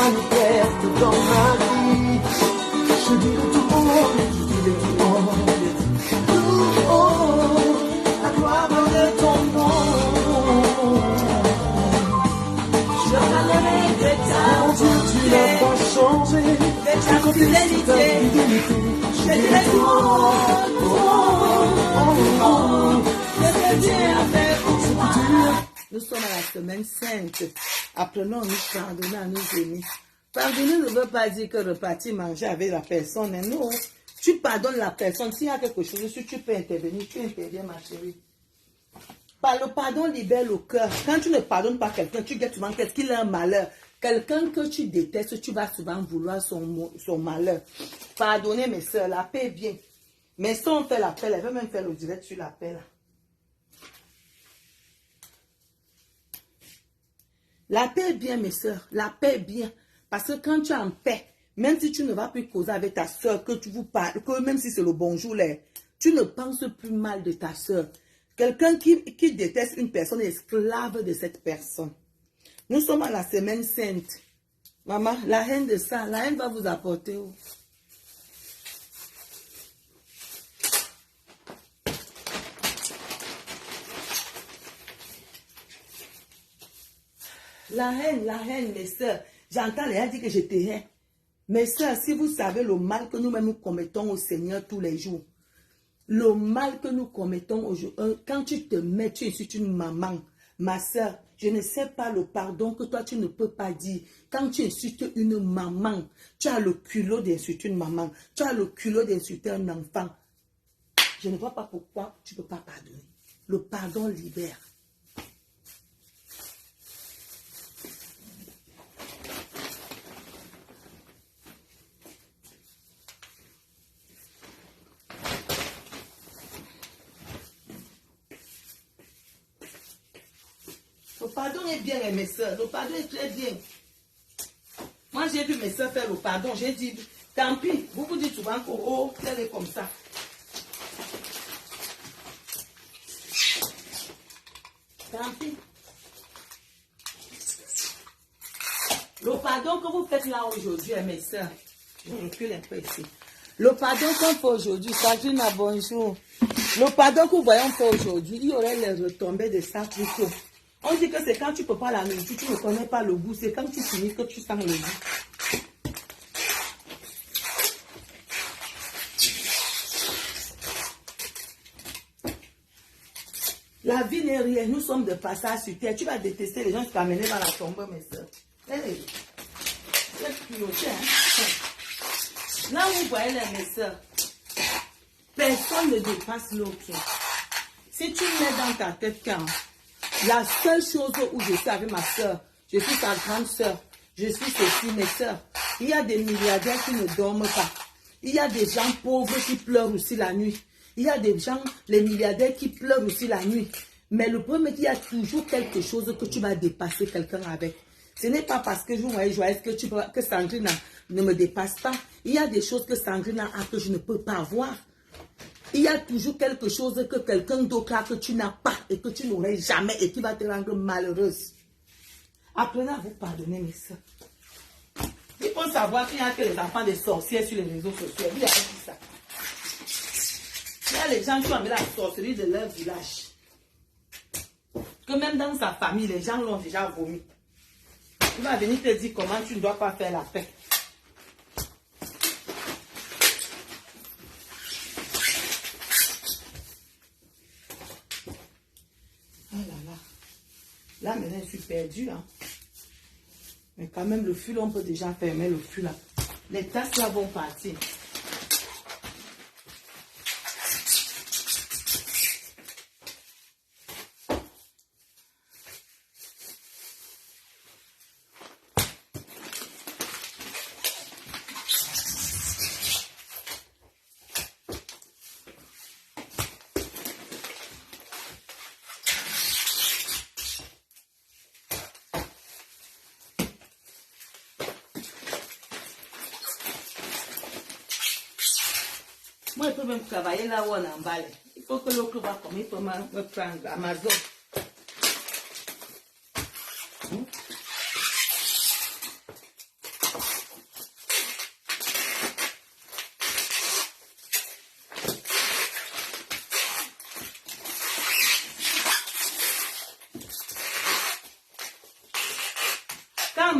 manifeste dans ma vie. Je dis le tout haut, je dis le tout haut, tout haut, la gloire de ton nom. Je parlerai de ta bonté, tu n'as pas changé, de ta fidélité. Je dirai tout haut, que Dieu a fait pour toi. Nous sommes à la semaine sainte. Apprenons à nous pardonner, à nous aimer. Pardonner ne veut pas dire que repartir manger avec la personne. Non, tu pardonnes la personne. S'il y a quelque chose, si tu peux intervenir, tu interviens, ma chérie. Le pardon libère le cœur. Quand tu ne pardonnes pas quelqu'un, tu dis souvent qu'il a un malheur. Quelqu'un que tu détestes, tu vas souvent vouloir son malheur. Pardonnez mes soeurs, la paix vient. Mais si on fait l'appel, elle veut même faire le direct sur l'appel. La paix est bien, mes soeurs. La paix est bien. Parce que quand tu es en paix, même si tu ne vas plus causer avec ta soeur, que tu vous parles, que même si c'est le bonjour, là, tu ne penses plus mal de ta soeur. Quelqu'un qui déteste une personne est esclave de cette personne. Nous sommes à la semaine sainte. Maman, la haine de ça, la haine va vous apporter où? La haine, mes soeurs. J'entends les gens dire que je te hais. Mes soeurs, si vous savez le mal que nous-mêmes nous commettons au Seigneur tous les jours, le mal que nous commettons aujourd'hui, quand tu te mets, tu insultes une maman, ma soeur, je ne sais pas le pardon que toi tu ne peux pas dire. Quand tu insultes une maman, tu as le culot d'insulter une maman, tu as le culot d'insulter un enfant. Je ne vois pas pourquoi tu ne peux pas pardonner. Le pardon libère. Le pardon est bien, mes soeurs. Le pardon est très bien. Moi, j'ai vu mes soeurs faire le pardon. J'ai dit, tant pis. Vous dites souvent que, oh, elle est comme ça. Tant pis. Le pardon que vous faites là aujourd'hui, mes soeurs, je recule un peu ici. Le pardon qu'on fait aujourd'hui, Sabrina, bonjour. Le pardon que vous voyez faire aujourd'hui, il y aurait les retombées de ça plutôt. On dit que c'est quand tu ne peux pas la nourriture, tu ne connais pas le goût. C'est quand tu finis que tu sens le goût. La vie n'est rien. Nous sommes de passage sur terre. Tu vas détester les gens qui t'amènent dans la tombe, mes soeurs. Hey, là où vous voyez les mes soeurs, personne ne dépasse l'autre. Si tu mets dans ta tête quand la seule chose où je suis avec ma soeur, je suis ta grande soeur, je suis ceci, mes soeurs. Il y a des milliardaires qui ne dorment pas. Il y a des gens pauvres qui pleurent aussi la nuit. Il y a des gens, les milliardaires qui pleurent aussi la nuit. Mais le problème est qu'il y a toujours quelque chose que tu vas dépasser quelqu'un avec. Ce n'est pas parce que je voyais joyeuse que Sandrine ne me dépasse pas. Il y a des choses que Sandrine a que je ne peux pas avoir. Il y a toujours quelque chose que quelqu'un d'autre a que tu n'as pas et que tu n'aurais jamais et qui va te rendre malheureuse. Apprenez à vous pardonner, mes soeurs. Il faut savoir qu'il y a que les enfants des sorcières sur les réseaux sociaux. Il y a dit ça. Il y a les gens qui ont mis la sorcellerie de leur village. Que même dans sa famille, les gens l'ont déjà vomi. Il va venir te dire comment tu ne dois pas faire la paix. Oh là là. Là, maintenant, je suis perdue. Hein. Mais quand même, le fil, on peut déjà fermer le fil là. Les tasses là vont partir. Moi, je peux même travailler là où on emballe. Il faut que l'autre va comme il peut me prendre Amazon.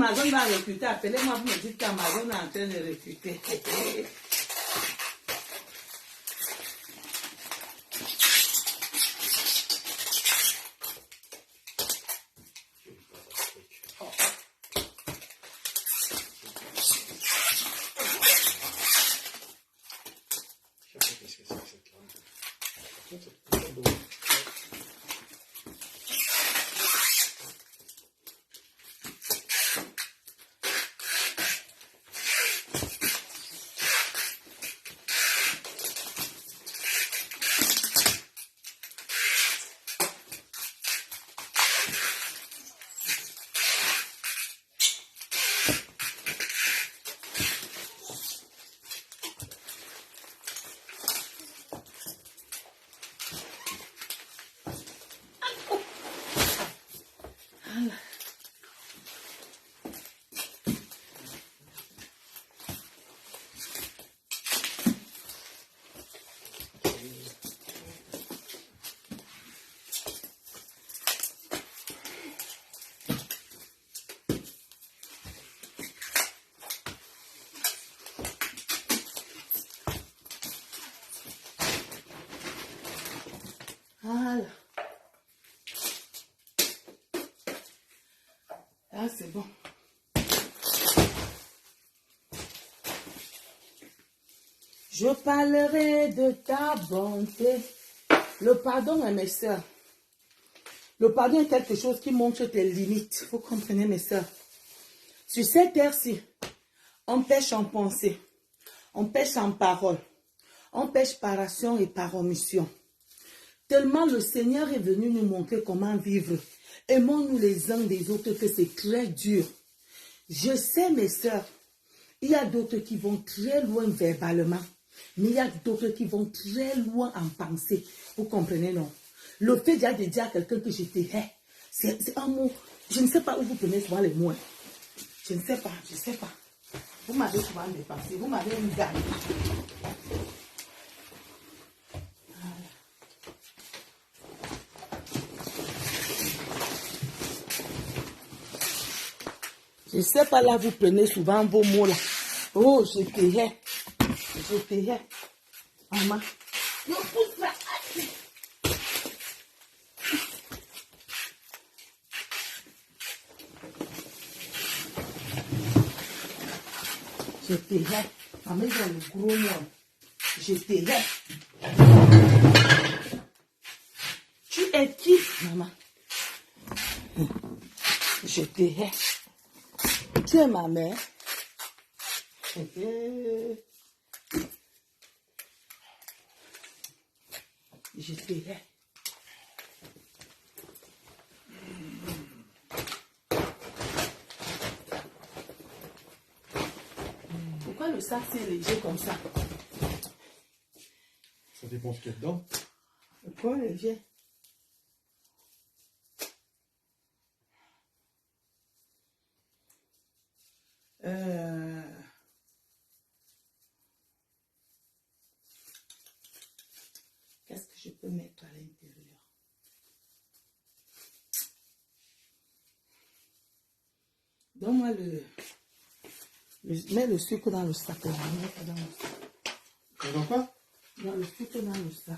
Amazon va recruter, appelez-moi, vous me dites qu'Amazon est en train de recruter. Voilà. Là, c'est bon. Je parlerai de ta bonté. Le pardon, mes soeurs. Le pardon est quelque chose qui montre tes limites. Vous comprenez, mes soeurs. Sur cette terre-ci, on pêche en pensée. On pêche en parole. On pêche par action et par omission. Tellement le Seigneur est venu nous montrer comment vivre. Aimons-nous les uns des autres que c'est très dur. Je sais, mes soeurs, il y a d'autres qui vont très loin verbalement. Mais il y a d'autres qui vont très loin en pensée. Vous comprenez, non? Le fait déjà de dire à quelqu'un que je te hais, c'est un mot. Je ne sais pas où vous prenez souvent les mots. Je ne sais pas, je ne sais pas. Vous m'avez souvent dépassé, vous m'avez mis gagne. Je ne sais pas, là, vous prenez souvent vos mots là. Oh, je te hais. Je te hais. Maman. Non, pousse là. Je te hais. Maman, il y a le gros mot. Je te hais. Tu es qui, maman? Je te hais. Tu es ma mère. Je te hais. Pourquoi le sac c'est léger comme ça? Ça dépend ce qu'il y a dedans. Pourquoi léger? Qu'est-ce que je peux mettre à l'intérieur? Donne-moi mets le sucre dans le sac. Dans quoi? Dans le sucre dans le sac.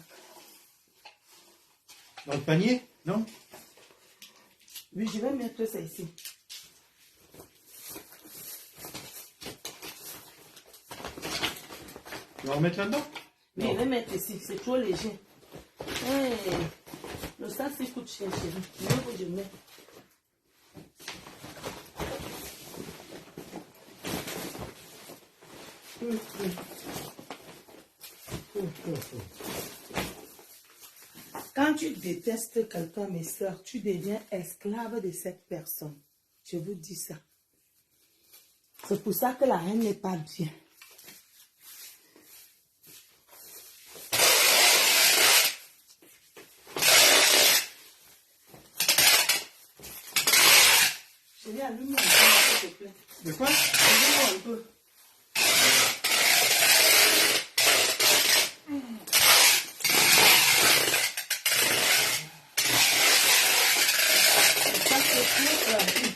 Dans le panier? Non? Oui, je vais mettre ça ici. Tu vas en remettre là-dedans? Oui, je vais mettre ici. C'est trop léger. Hey, le sac, c'est coûte cher, chérie. Mieux que je mets. Quand tu détestes quelqu'un, mes soeurs, tu deviens esclave de cette personne. Je vous dis ça. C'est pour ça que la haine n'est pas bien. Chérie, allume-moi un peu, s'il te plaît. De quoi? Allume-moi un peu. Ça, c'est plus rapide.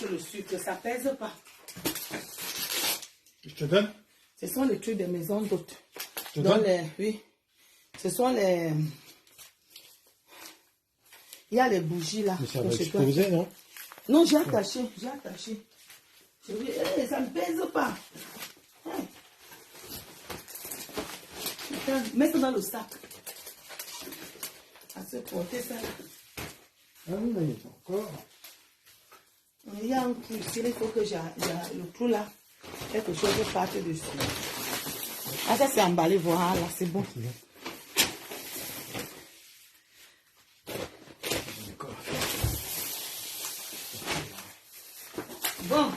le sucre, ça pèse pas. Je te donne? Ce sont les trucs des maisons d'hôtes. Je te donne? Oui. Ce sont les... Il y a les bougies là. Mais ça va exploser, non? Non, j'ai attaché, j'ai attaché. Je dis, hey, ça ne pèse pas. Hey. Putain, mets ça dans le sac. À se porter ça là. Ah oui, mais encore. Il y a un clou ici, il faut que j'ai le clou là. Quelque chose parte dessus. Ah, ça c'est emballé, voilà, c'est bon. Bon.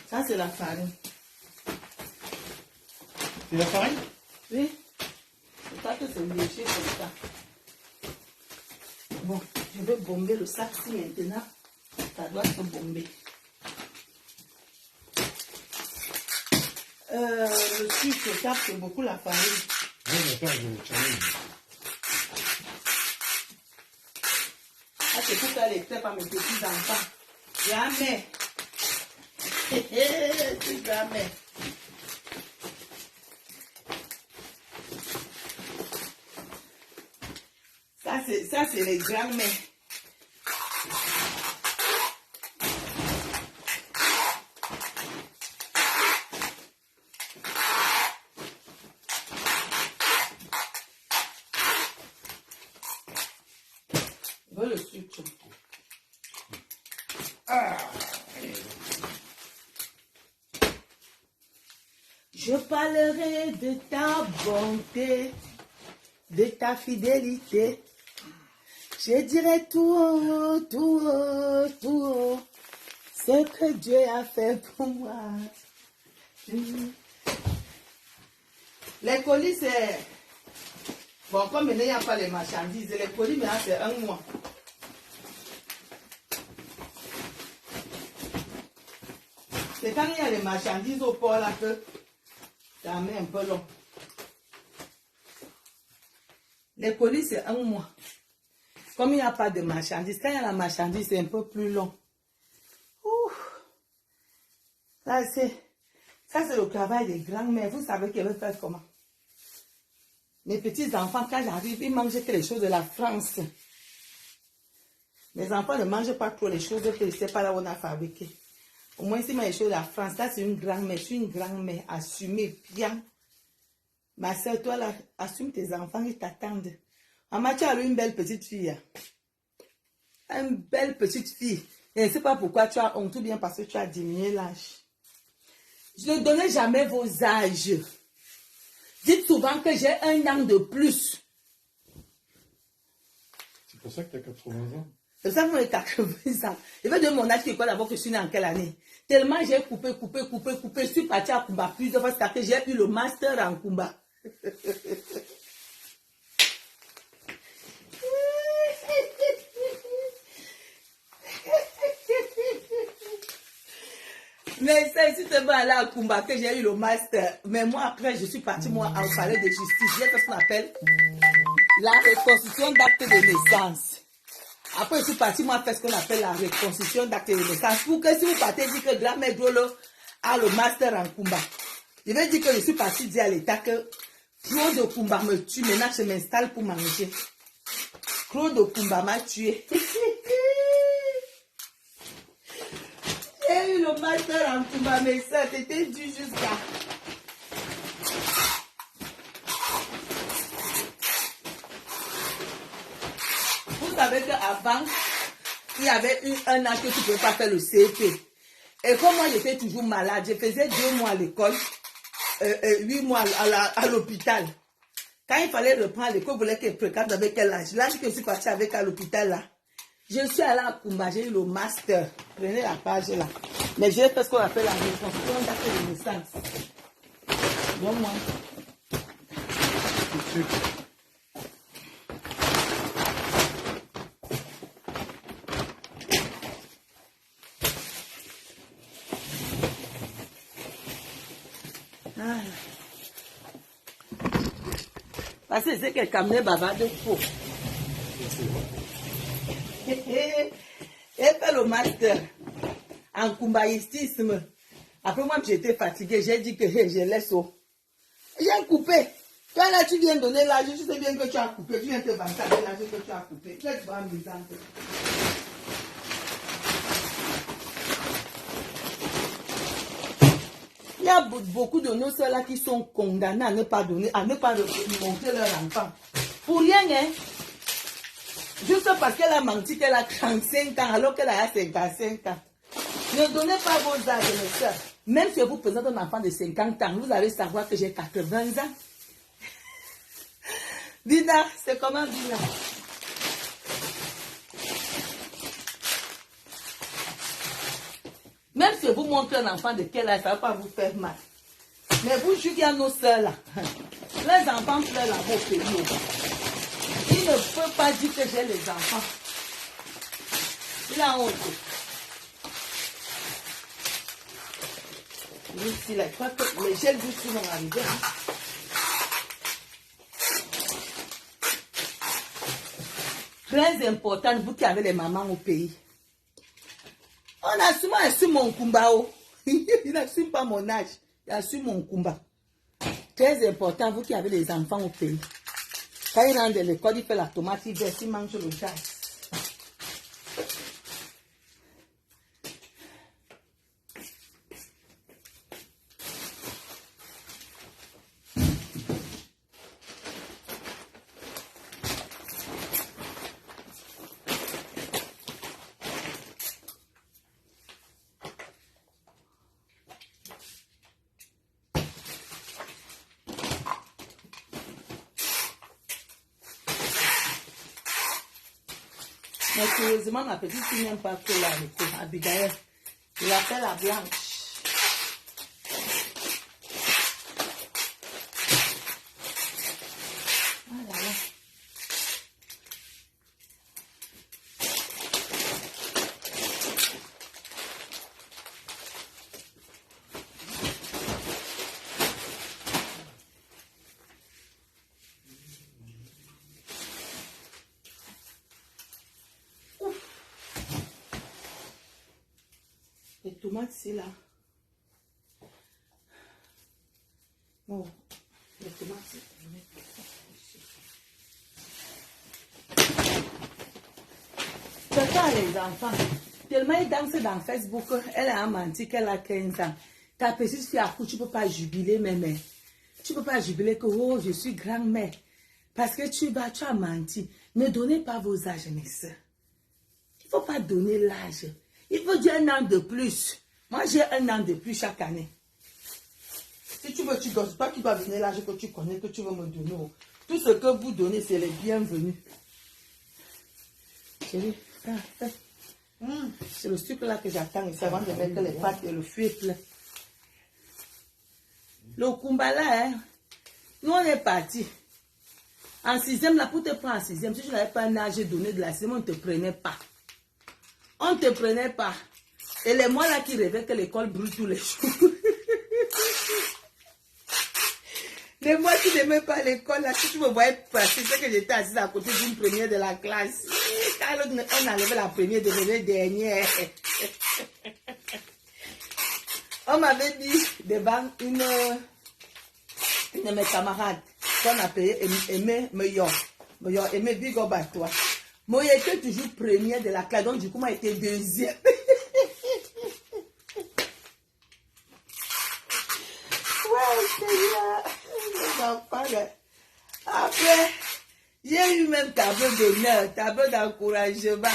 Ça c'est la farine. C'est la farine? Oui. C'est pas que c'est léger comme ça. Bon, je vais bomber le sac si maintenant. Ça doit se bomber. Le sucre capte beaucoup la farine. Oui, d'accord, je vais changer. Ah, c'est pour faire les crêpes à mes petits enfants. Jamais. C'est jamais. Ça, c'est les grands-mères. Je veux le sucre. Je parlerai de ta bonté, de ta fidélité. Je dirai tout haut, tout haut, tout haut, ce que Dieu a fait pour moi. Les colis, c'est... Bon, comme maintenant, il n'y a pas les marchandises, les colis, maintenant, c'est 1 mois. C'est quand il y a les marchandises au port, là, que ça met un peu long. Les colis, c'est 1 mois. Comme il n'y a pas de marchandises, quand il y a la marchandise, c'est un peu plus long. Ouh. Ça, c'est le travail des grands-mères. Vous savez qu'elles veulent faire comment? Mes petits-enfants, quand j'arrive, ils mangent que les choses de la France. Les enfants ne mangent pas trop les choses que je ne sais pas là où on a fabriqué. Au moins, si les choses de la France, ça c'est une grand-mère. Je suis une grand-mère. Assumez bien. Ma soeur, toi là, assume tes enfants, ils t'attendent. Maman, tu as eu une belle petite fille. Une belle petite fille. Et je ne sais pas pourquoi tu as honte ou bien parce que tu as diminué l'âge. Je ne donnais jamais vos âges. Dites souvent que j'ai 1 an de plus. C'est pour ça que tu as 80 ans. C'est ça que j'ai 80 ans. Je vais donner mon âge qui est quoi d'abord que je suis née en quelle année? Tellement j'ai coupé. Je suis partie à Kumba plusieurs fois parce que j'ai eu le master en Kumba. Mais c'est justement aller à Kumba que j'ai eu le master. Mais moi, après, je suis partie, moi, au palais de justice. J'ai fait ce qu'on appelle la reconstitution d'acte de naissance. Après, je suis partie, moi, faire ce qu'on appelle la reconstitution d'acte de naissance. Pour que si vous partez dire que grand-mère Drolo a le master en Kumba, je vais dire que je suis partie dire à l'État que Claude de Kumba me tue. Maintenant, je m'installe pour manger. Claude de Kumba m'a tué. J'ai eu le master en Kumba, mais ça, c'était dû jusqu'à... Vous savez qu'avant, il y avait eu 1 an que tu ne pouvais pas faire le CEP. Et comme moi, j'étais toujours malade, je faisais 2 mois à l'école, 8 mois à l'hôpital. Quand il fallait reprendre l'école, vous voulez que je fréquente avec quel âge? L'âge que je suis partie avec à l'hôpital, là. Je suis allée à Kumba, j'ai eu le master. Prenez la page là. Mais j'ai fait ce qu'on appelle la reconstitution d'acte de naissance. Donne-moi. Ah. Parce que c'est qu'elle camenait baba de faux. Et fait le master en kumbaïstisme. Après moi, j'étais fatiguée. J'ai dit que hey, je laisse. J'ai coupé. Toi là, tu viens donner l'âge. Je sais bien que tu as coupé. Tu viens te vanter avec l'âge que tu as coupé. Tu es amusante. Il y a beaucoup de nos soeurs là qui sont condamnés à ne pas donner, à ne pas montrer leur enfant. Pour rien, hein. Juste parce qu'elle a menti qu'elle a 35 ans alors qu'elle a 55 ans. Ne donnez pas vos âges, mes soeurs. Même si vous présentez un enfant de 50 ans, vous allez savoir que j'ai 80 ans. Dina, c'est comment Dina? Même si vous montrez un enfant de quel âge, ça ne va pas vous faire mal. Mais vous, je suis à nos soeurs là. Les enfants pleurent là-bas au pays. Il ne peut pas dire que j'ai les enfants. Il a honte. Ici, là, je crois que les gels d'ici vont arriver. Hein. Très important, vous qui avez les mamans au pays. On assume mon kumbao. Il n'assume pas mon âge. Il assume mon kumba. Très important, vous qui avez les enfants au pays. Quand il rentre de l'école, il fait la tomate, il verse, il mange le gaz. Mais curieusement, ma petite fille n'aime pas trop la réco. Abigail, je l'appelle la blanche. Ah là là. Les tomates, c'est là. Non, les tomates, c'est ça, les enfants. Tellement ils dansent dans Facebook, elle a menti qu'elle a 15 ans. Ta petite fille à coup, tu ne peux pas jubiler, mais tu ne peux pas jubiler que oh, je suis grand-mère. Parce que tu as menti. Ne donnez pas vos âges, mes soeurs. Il ne faut pas donner l'âge. Il faut dire 1 an de plus. Moi, j'ai 1 an de plus chaque année. Si tu veux, tu donnes. Pas qui va venir l'âge que tu connais, que tu veux me donner. Tout ce que vous donnez, c'est les bienvenus. Chérie, c'est le sucre là que j'attends ici avant de mettre les pâtes et le feu est plein. Le kumbala, hein. Nous, on est partis. En 6e, là, pour te prendre en 6e, si tu n'avais pas un âge donné de la 6e, on ne te prenait pas. On ne te prenait pas. Et les mois là qui rêvaient que l'école brûle tous les jours. Les mois qui n'aimaient pas l'école, là, si tu me voyais passer, c'est que j'étais assise à côté d'une première de la classe. Quand on enlevait la première, devenait dernière. On m'avait dit devant une de mes camarades qu'on appelait Aimé Meilleur. Aimé Bigob à toi. Moi, j'étais toujours première de la classe, donc du coup, moi, j'étais deuxième. Ouais, c'est là. Après, j'ai eu même tableau d'honneur, tableau d'encouragement.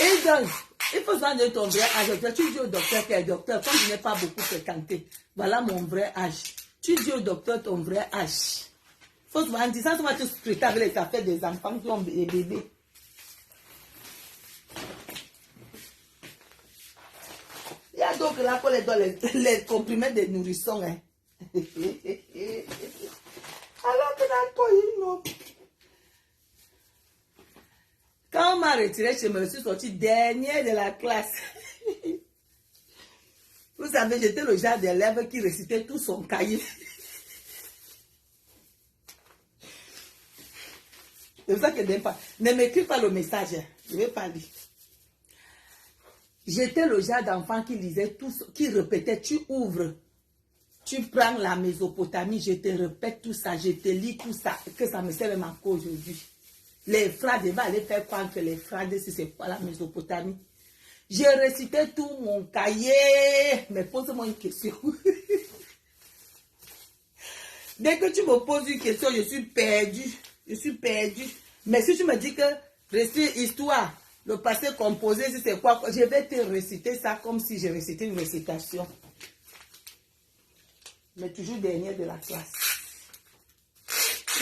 Et donc, il faut savoir de ton vrai âge. Tu dis au docteur que docteur, comme je n'ai pas beaucoup fréquenté, voilà mon vrai âge. Tu dis au docteur ton vrai âge. Faut se dire ça, tu vas te scruter avec les affaires des enfants qui ont des bébés. Il y a donc là pour les comprimés des nourrissons. Hein. Alors que dans toi, non. Quand on m'a retiré, je me suis sortie dernière de la classe. Vous savez, j'étais le genre d'élève qui récitait tout son cahier. C'est pour ça que n'aime pas. Ne m'écris pas le message. Je ne vais pas lire. J'étais le genre d'enfant qui lisait tout, qui répétait, tu ouvres, tu prends la Mésopotamie, je te répète tout ça, je te lis tout ça, que ça me sert même encore aujourd'hui. Les frades, il va aller faire croire que les frades, si c'est quoi la Mésopotamie. J'ai récité tout mon cahier, mais pose-moi une question. Dès que tu me poses une question, je suis perdu. Je suis perdu. Mais si tu me dis que réciter histoire, le passé composé, si c'est quoi, je vais te réciter ça comme si je récitais une récitation. Mais toujours dernière de la classe.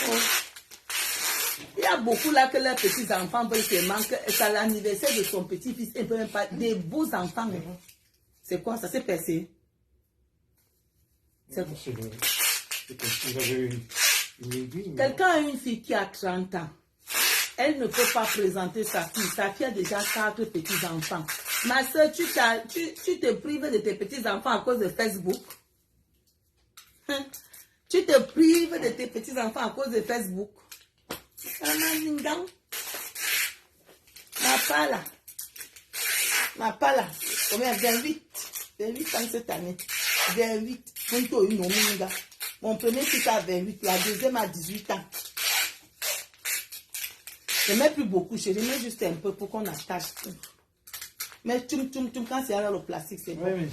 Oh. Il y a beaucoup là que leurs petits-enfants veulent se manquer. C'est à l'anniversaire de son petit-fils. Ils ne peuvent même pas. Des beaux enfants. C'est quoi ça? C'est percé. C'est comme si j'avais une aiguille. Quelqu'un a une fille qui a 30 ans. Elle ne peut pas présenter sa fille. Sa fille a déjà 4 petits-enfants. Ma soeur, tu te prives de tes petits-enfants à cause de Facebook. Hein? Tu te prives de tes petits-enfants à cause de Facebook. Ma pala. Combien? 28. 28 ans cette année. 28. Mon premier fils a 28. La deuxième a 18 ans. Je ne mets plus beaucoup. Je mets juste un peu pour qu'on attache tout. Mais quand c'est dans le plastique, c'est bon. Oui.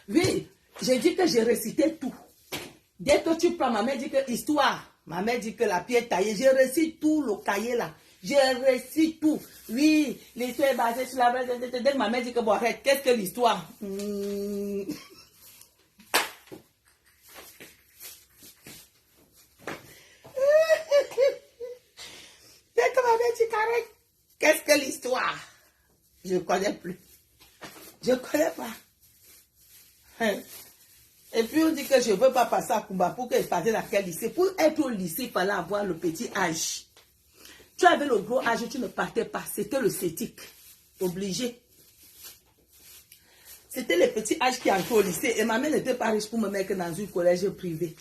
Oui, j'ai dit que j'ai récité tout. Dès que tu prends, ma mère dit que histoire. Ma mère dit que la pierre taillée. Je récite tout le cahier là. Je récite tout. Oui, l'histoire est basée sur la vraie. Dès que ma mère dit que bon, arrête, qu'est-ce que l'histoire? Dès que ma mère dit qu'arrête, qu'est-ce que l'histoire? Je ne connais plus. Je ne connais pas. Et puis on dit que je ne veux pas passer à Kumba pour que je passe dans quel lycée. Pour être au lycée, il fallait avoir le petit âge. Tu avais le gros âge, tu ne partais pas. C'était le cétique. Obligé. C'était le petit âge qui entrait au lycée. Et ma mère n'était pas riche pour me mettre dans un collège privé.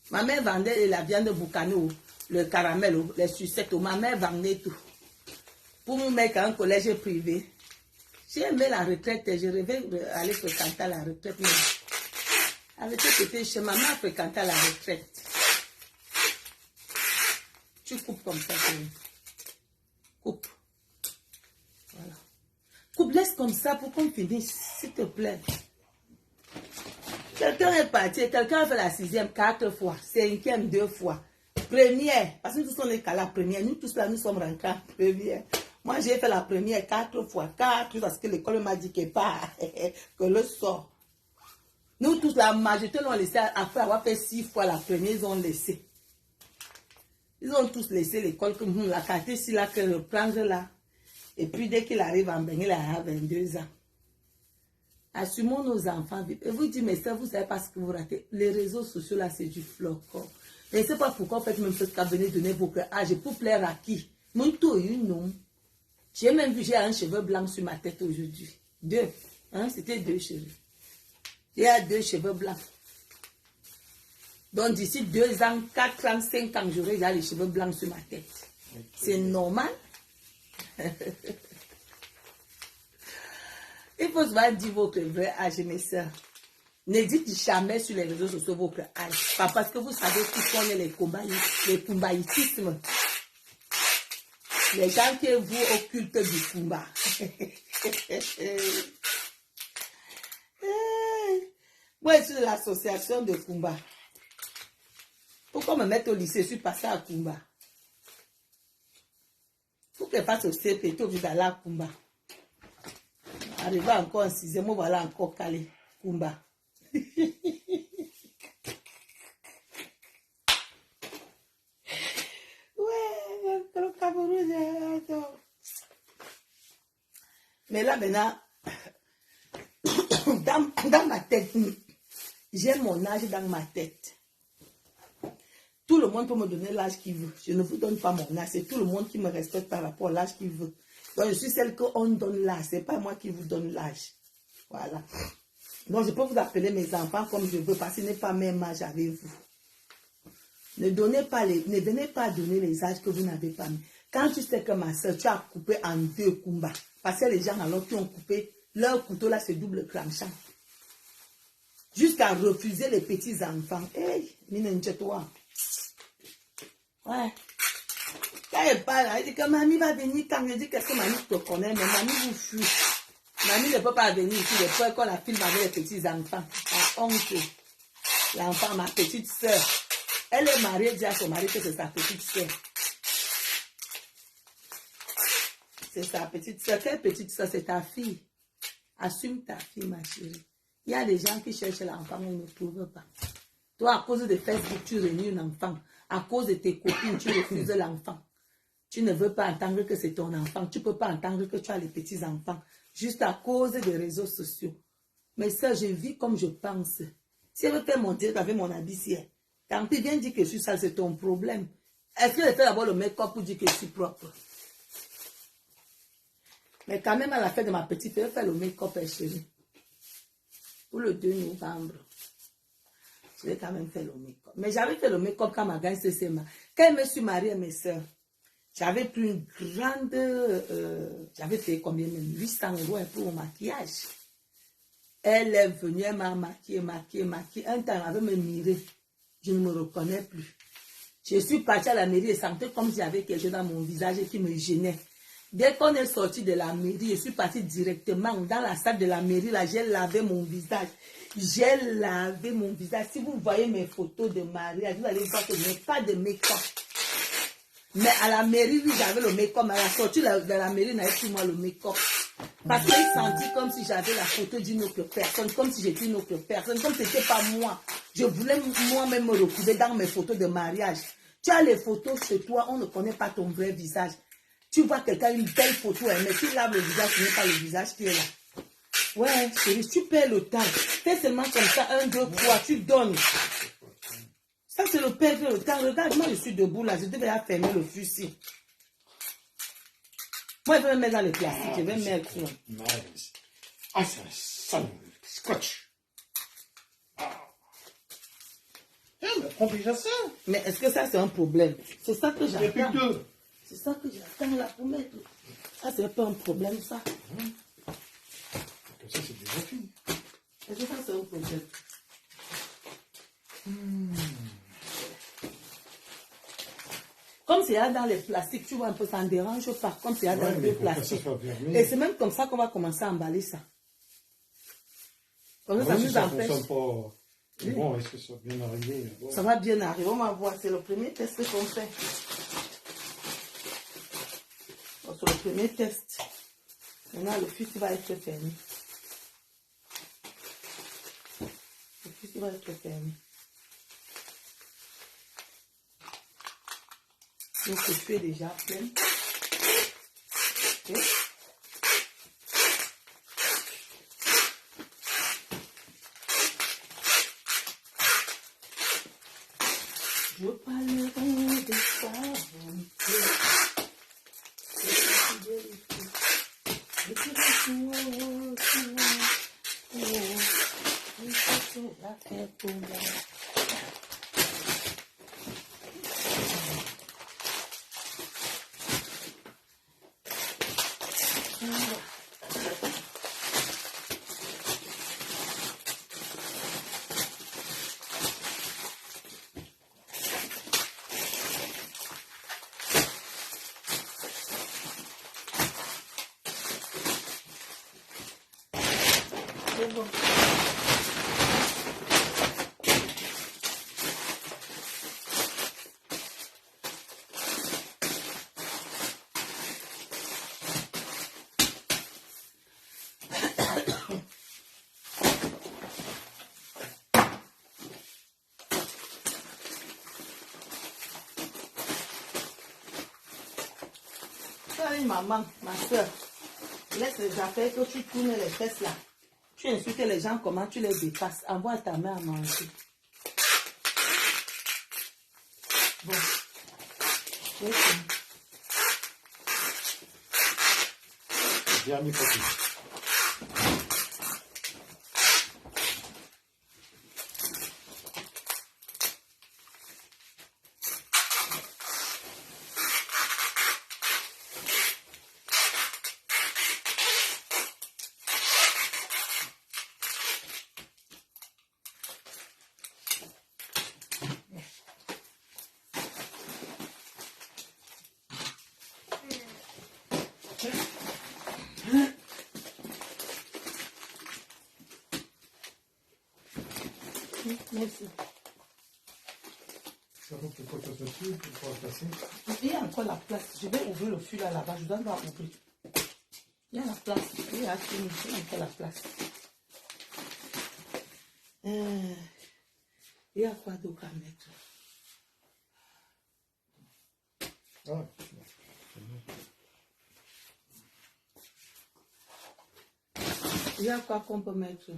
Ma mère vendait la viande boucano, le caramel, les sucettes. Ma mère vendait tout. Pour me mettre dans un collège privé. J'ai aimé la retraite. Je rêvais d'aller fréquenter la retraite. Mais avec ce que chez maman fréquenter la retraite. Tu coupes comme ça. Coupe. Voilà. Coupe, laisse comme ça pour qu'on finisse, s'il te plaît. Quelqu'un est parti, quelqu'un a fait la 6e 4 fois, 5e 2 fois, première, parce que nous tous on est qu'à la première, nous tous là nous sommes rentrés en première. Moi j'ai fait la première 4 fois, 4, parce que l'école m'a dit que pas, que le sort. Nous tous la majorité l'ont laissé, après avoir fait 6 fois la première, ils ont laissé. Ils ont tous laissé l'école, comme la carte ici là, que le prendre là. Et puis dès qu'il arrive en Bénin, il a 22 ans. Assumons nos enfants. Et vous dites, mais ça, vous ne savez pas ce que vous ratez. Les réseaux sociaux là, c'est du flocon. Je ne sais pas pourquoi vous faites même ce qu'à venir donner votre âge pour plaire à qui. Mon tour, non. J'ai même vu, j'ai un cheveu blanc sur ma tête aujourd'hui. 2. Hein, c'était 2 cheveux. J'ai 2 cheveux blancs. Donc d'ici 2 ans, 4 ans, 5 ans, j'aurai déjà les cheveux blancs sur ma tête. C'est normal. Il faut souvent dire votre vrai âge, mes soeurs. Ne dites jamais sur les réseaux sociaux votre âge. Pas parce que vous savez qui sont les kumbaïtismes. Les gens qui vous occultent du kumba. Moi, je suis de l'association de kumba. Pourquoi me mettre au lycée? Je suis passée à kumba. Pour que je fasse au CP, tu es obligé d'aller à kumba. Arrivé encore en 6e, voilà encore calé. Kumba. Ouais, le Cameroun, mais là, maintenant, dans ma tête, j'ai mon âge dans ma tête. Tout le monde peut me donner l'âge qu'il veut. Je ne vous donne pas mon âge. C'est tout le monde qui me respecte par rapport à l'âge qu'il veut. Donc, je suis celle qu'on donne l'âge. Ce n'est pas moi qui vous donne l'âge. Voilà. Donc, je peux vous appeler mes enfants comme je veux parce que ce n'est pas même âge avec vous. Ne donnez pas à donner les âges que vous n'avez pas mis. Quand tu sais que ma soeur, tu as coupé en 2 Kumba, parce que les gens alors qui ont coupé leur couteau là, c'est double tranchant. Jusqu'à refuser les petits enfants. Hey, toi. Ouais. Quand elle parle, elle dit que mamie va venir quand je dis que mamie te connaît, mais mamie vous fuit. Mamie ne peut pas venir ici, j'ai peur qu'on la filme avec les petits enfants. La honte. L'enfant, ma petite soeur. Elle est mariée, dit à son mari que c'est sa petite soeur. C'est sa petite soeur. Quelle petite soeur? C'est ta fille. Assume ta fille, ma chérie. Il y a des gens qui cherchent l'enfant, mais ils ne trouvent pas. Toi, à cause de Facebook, tu réunis un enfant. À cause de tes copines, tu refuses l'enfant. Tu ne veux pas entendre que c'est ton enfant. Tu ne peux pas entendre que tu as les petits-enfants. Juste à cause des réseaux sociaux. Mais ça, je vis comme je pense. Si elle veut faire mon direct avec mon habit, si elle. Tant pis, viens dire que je suis sale, c'est ton problème. Est-ce qu'elle fait d'abord le make-up pour dire que je suis propre? Mais quand même, à la fête de ma petite fille, elle fait le make-up, chérie. Pour le 2 novembre. Je vais quand même faire le make-up. Mais j'avais fait le make-up quand ma gagne s'est mariée. Quand je me suis mariée à mes soeurs, j'avais pris une grande... j'avais payé combien même? 800 € pour mon maquillage. Elle est venue, elle m'a maquillée. Un temps, elle avait me miré. Je ne me reconnais plus. Je suis partie à la mairie et sentais comme s'il y avait quelque chose dans mon visage qui me gênait. Dès qu'on est sorti de la mairie, je suis partie directement dans la salle de la mairie. Là, j'ai lavé mon visage. J'ai lavé mon visage. Si vous voyez mes photos de mariage, vous allez voir que je n'ai pas de make-up. Mais à la mairie, oui, j'avais le make-up. Mais à la sortie de la mairie, n'avait plus moi le make-up. Parce qu'il sentit comme si j'avais la photo d'une autre personne, comme si j'étais une autre personne, comme si ce n'était pas moi. Je voulais moi-même me retrouver dans mes photos de mariage. Tu as les photos chez toi, on ne connaît pas ton vrai visage. Tu vois quelqu'un, une belle photo, mais tu laves le visage, ce n'est pas le visage qui est là. Ouais, chérie, tu perds le temps. Fais seulement comme ça, 1, 2, 3, tu donnes. Ça, c'est le perdre le temps. Regarde, moi, je suis debout là, je devais fermer le fusil. Moi, je vais me mettre dans les plastiques, je vais me mettre. Ah, c'est un sale scotch. Mais prends déjà ça. Mais est-ce que ça, c'est un problème? C'est ça que Il n'y a plus j'attends. que 2. C'est ça que j'attends là pour mettre. Ça, c'est pas un problème, ça. Ça, c'est déjà fini. Est-ce que ça, c'est un problème? Comme c'est là dans les plastiques, tu vois un peu, ça ne dérange pas. Comme c'est là dans les plastiques. Et c'est même comme ça qu'on va commencer à emballer ça. Comme ça, ça nous empêche. Pas... Oui. Bon, est-ce que ça va bien arriver? Bon. Ça va bien arriver, on va voir. C'est le premier test qu'on fait. C'est le premier test. Maintenant, le fusil va être fermé. Le fusil va être fermé. Donc, je fais déjà plein. Okay. Je parlerai de sa bonté. Je te pour moi. Maman, ma soeur, laisse les affaires que tu tournes les fesses là. Tu insultes les gens, comment tu les dépasses. Envoie ta main à manger. Bon. Dernier côté. Merci. Ça faut que ça soit dessus pour pouvoir passer. Il y a encore la place. Je vais ouvrir le fût là-bas. Je dois ouvrir. Il y a la place. Il y a encore la place. Il y a quoi d'autre à mettre? Ah. Il y a quoi qu'on peut mettre?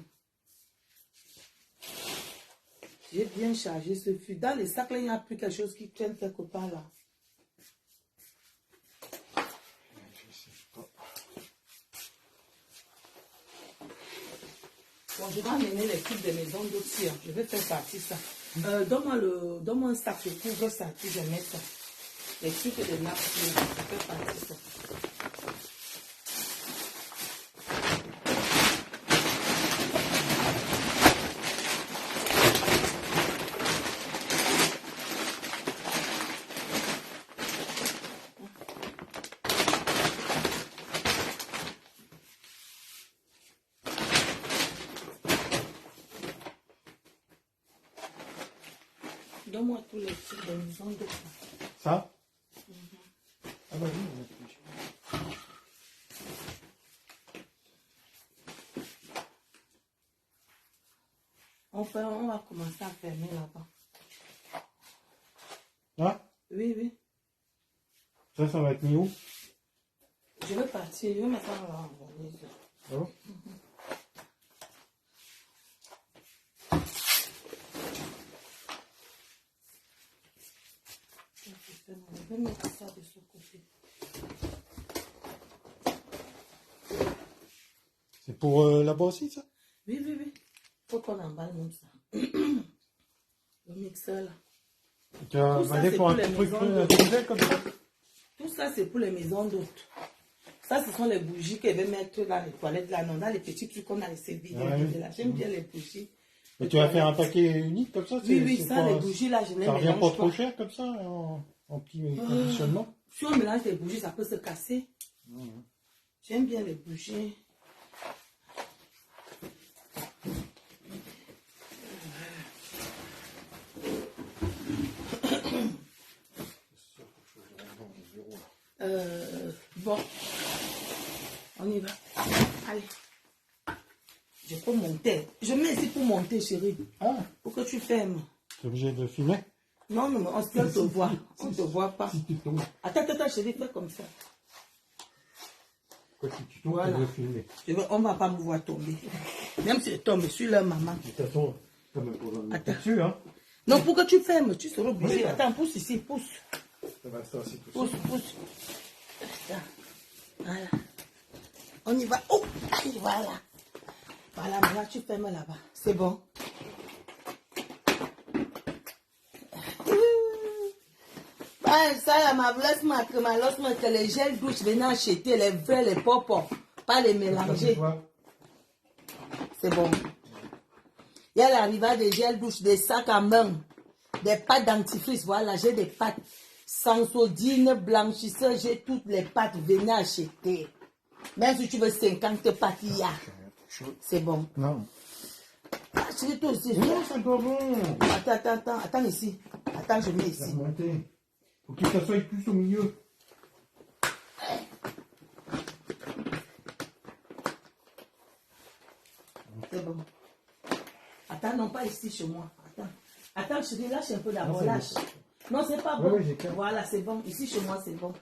J'ai bien chargé ce fût. Dans les sacs, là, il n'y a plus quelque chose qui traîne quelque part là. Bon, je vais amener les trucs de maison d'outils. Je vais faire partie ça. Donne-moi un sac, je couvre ça, puis je mets ça. Les trucs de nappe, je fais partie ça. Donne-moi tous les trucs de maison d'outils. Ça? Ah bah oui, on va commencer à fermer là-bas. Ah? Oui, oui. Ça va être mis où? Je vais partir, je vais mettre ça dans la valise. Ah bon? Je vais mettre ça de ce côté. C'est pour là-bas aussi, ça? Oui, oui, oui. Faut qu'on emballe même ça. Le mixeur là. Tu as Tout ça, emballé c'est pour un pour les petit truc maisons d'hôtes. individuel comme ça? Tout ça, c'est pour les maisons d'hôtes. Ça, ce sont les bougies qu'elle veut mettre dans les toilettes là. Non, dans les petits trucs qu'on a laissé vider. Ouais. Là. J'aime bien les bougies. Et tu vas faire un paquet unique comme ça? Oui, oui, c'est ça, pas- les bougies là, je les Ça revient mélange pas trop cher comme ça, en petit conditionnement? Si on mélange les bougies, ça peut se casser. J'aime bien les bougies. Bon, on y va. Allez. Je peux monter. Je mets ici pour monter, chérie. Ah, Pour que tu fermes. tu es obligé de filmer? Non, non, on te voit. On ne te voit pas. Si tu tombes, Attends, chérie, fais comme ça. quoi, si tu tombes, Voilà. tu dois filmer. On ne va pas me voir tomber. Même si je tombe, je suis leur maman. De toute façon, t'as même pas besoin de mettre Attends. dessus, hein? Non, pour que tu fermes, tu seras obligé. Oui. Attends, pousse ici, pousse. Ça va rester assis tout Pousse, seul. pousse. Attends. Voilà. On y va. Oh, allez, voilà. Voilà, maintenant tu fermes là-bas. C'est bon. Ah, ça, la marvelous que les gels douche venaient acheter, les vrais, les popos. Pas les mélanger. C'est bon. Il y a l'arrivée des gels douche, des sacs à main, des pâtes dentifrice. Voilà, j'ai des pâtes Sansodine, blanchisseur, j'ai toutes les pâtes. Venez acheter. Même si tu veux 50 pâtes, il y a. C'est bon. Non. Ah, je toi aussi. Non, c'est pas bon. Attends ici. Attends, je mets Ça ici. va monter. Faut qu'il s'assoie plus au milieu. C'est bon. Attends, non, pas ici chez moi. Attends, chérie, lâche un peu d'abord. Non, Lâche. c'est Non, c'est pas Ouais, bon. ouais, j'ai clair. Voilà, c'est bon. Ici chez moi, c'est bon.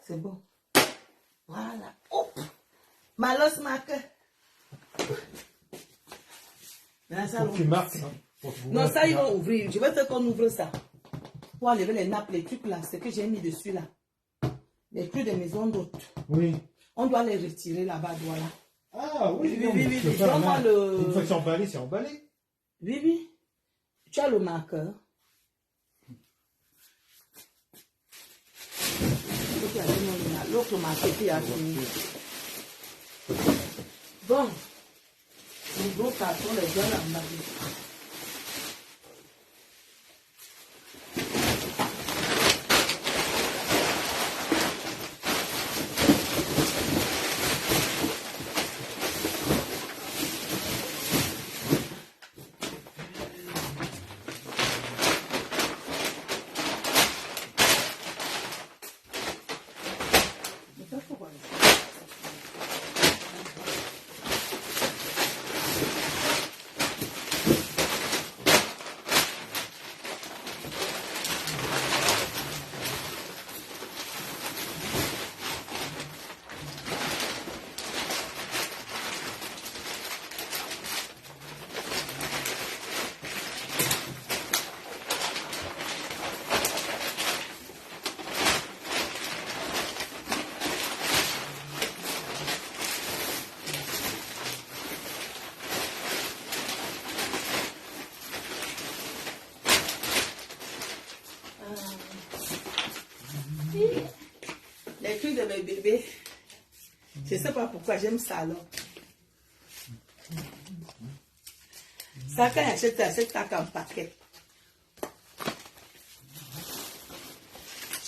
C'est bon. Voilà. Hop. Malos marque. Faut que tu marques. Hein, pour que vous Non, voyez. ça, ils vont ouvrir. Je vais faire qu'on ouvre ça. Pour enlever les nappes, les trucs là. C'est que j'ai mis dessus là. Les trucs des maisons d'hôtes. Oui. On doit les retirer là-bas, voilà. Ah oui, Oui, non, oui, mais oui, tu peux oui. faire Donne-moi là. le- Une fois que c'est emballé, c'est emballé. Oui, oui. Tu as le marqueur. Ok, allez, l'autre marqueur qui a fini. Bon. Le gros carton, les gens l'emballé. Les trucs de mes bébés. Je ne sais pas pourquoi j'aime ça alors. Ça, quand j'achète ça en paquet.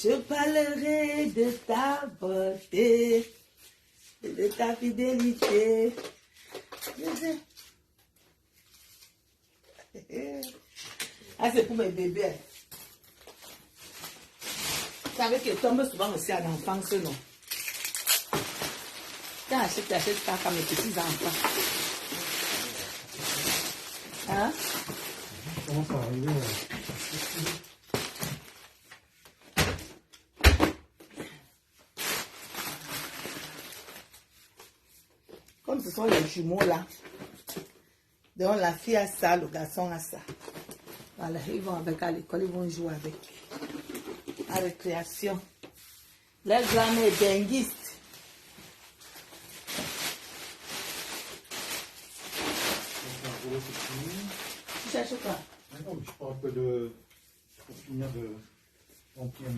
Je parlerai de ta beauté, de ta fidélité. Ah, c'est pour mes bébés. Vous savez que tombe souvent aussi à l'enfance, non? Quand j'achète ça comme mes petits-enfants. Hein? Comment ça arrive? Comme ce sont les jumeaux là. Donc la fille a ça, le garçon a ça. Voilà, ils vont avec à l'école, ils vont jouer avec. À récréation. La grand-mère est dinguiste. Tu cherches quoi? Non, mais je parle un peu de... Pour finir de remplir.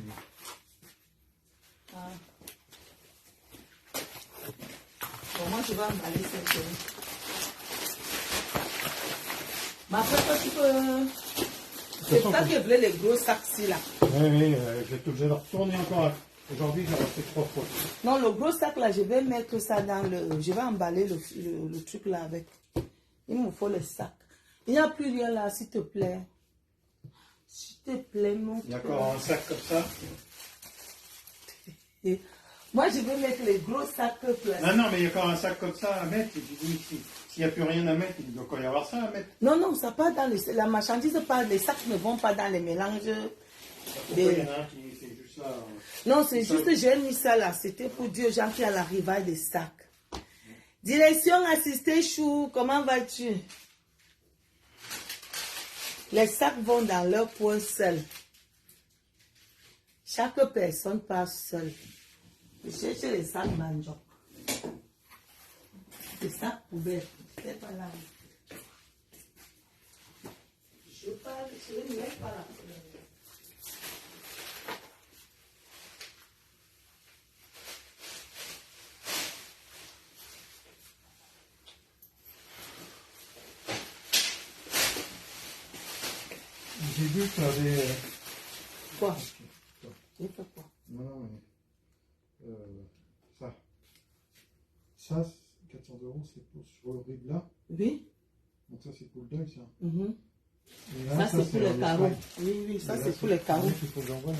Ah. Bon, moi je vais emballer cette chose. Mais après, toi, tu peux... C'est ça que voulait les gros sacs-ci là. Oui, je vais le retourner encore. Aujourd'hui, j'ai refait 3 fois. Non, le gros sac là, je vais mettre ça dans le... Je vais emballer le truc là avec. Il me faut le sac. Il n'y a plus rien là, s'il te plaît. S'il te plaît, mon Il y a encore un sac comme ça. Et moi, je vais mettre les gros sacs plastiques. Non, mais il y a encore un sac comme ça à mettre. S'il n'y a plus rien à mettre, il doit encore y avoir ça à mettre. Non, ça part dans les... La marchandise part, les sacs ne vont pas dans les mélanges. Pourquoi il y en a un qui c'est juste là? Non, c'est juste, j'ai mis ça là. C'était pour dire aux gens qui à l'arrivée des sacs. Direction assistée Chou, comment vas-tu? Les sacs vont dans leur point seul. Chaque personne passe seule. Je cherche les sacs manjok. Les sacs poubelles. C'est pas là. Je ne mets pas la poubelle. J'ai vu que tu avais... Quoi? Il fait quoi? Non, mais... ça, 400 €, c'est pour sur le rib là. Oui. Donc ça, c'est pour le deuil, ça. Et Ça, là, c'est pour les carreaux. Espagne. Oui, ça, Et là, c'est pour les carreaux. Il faut que j'envoie, hein.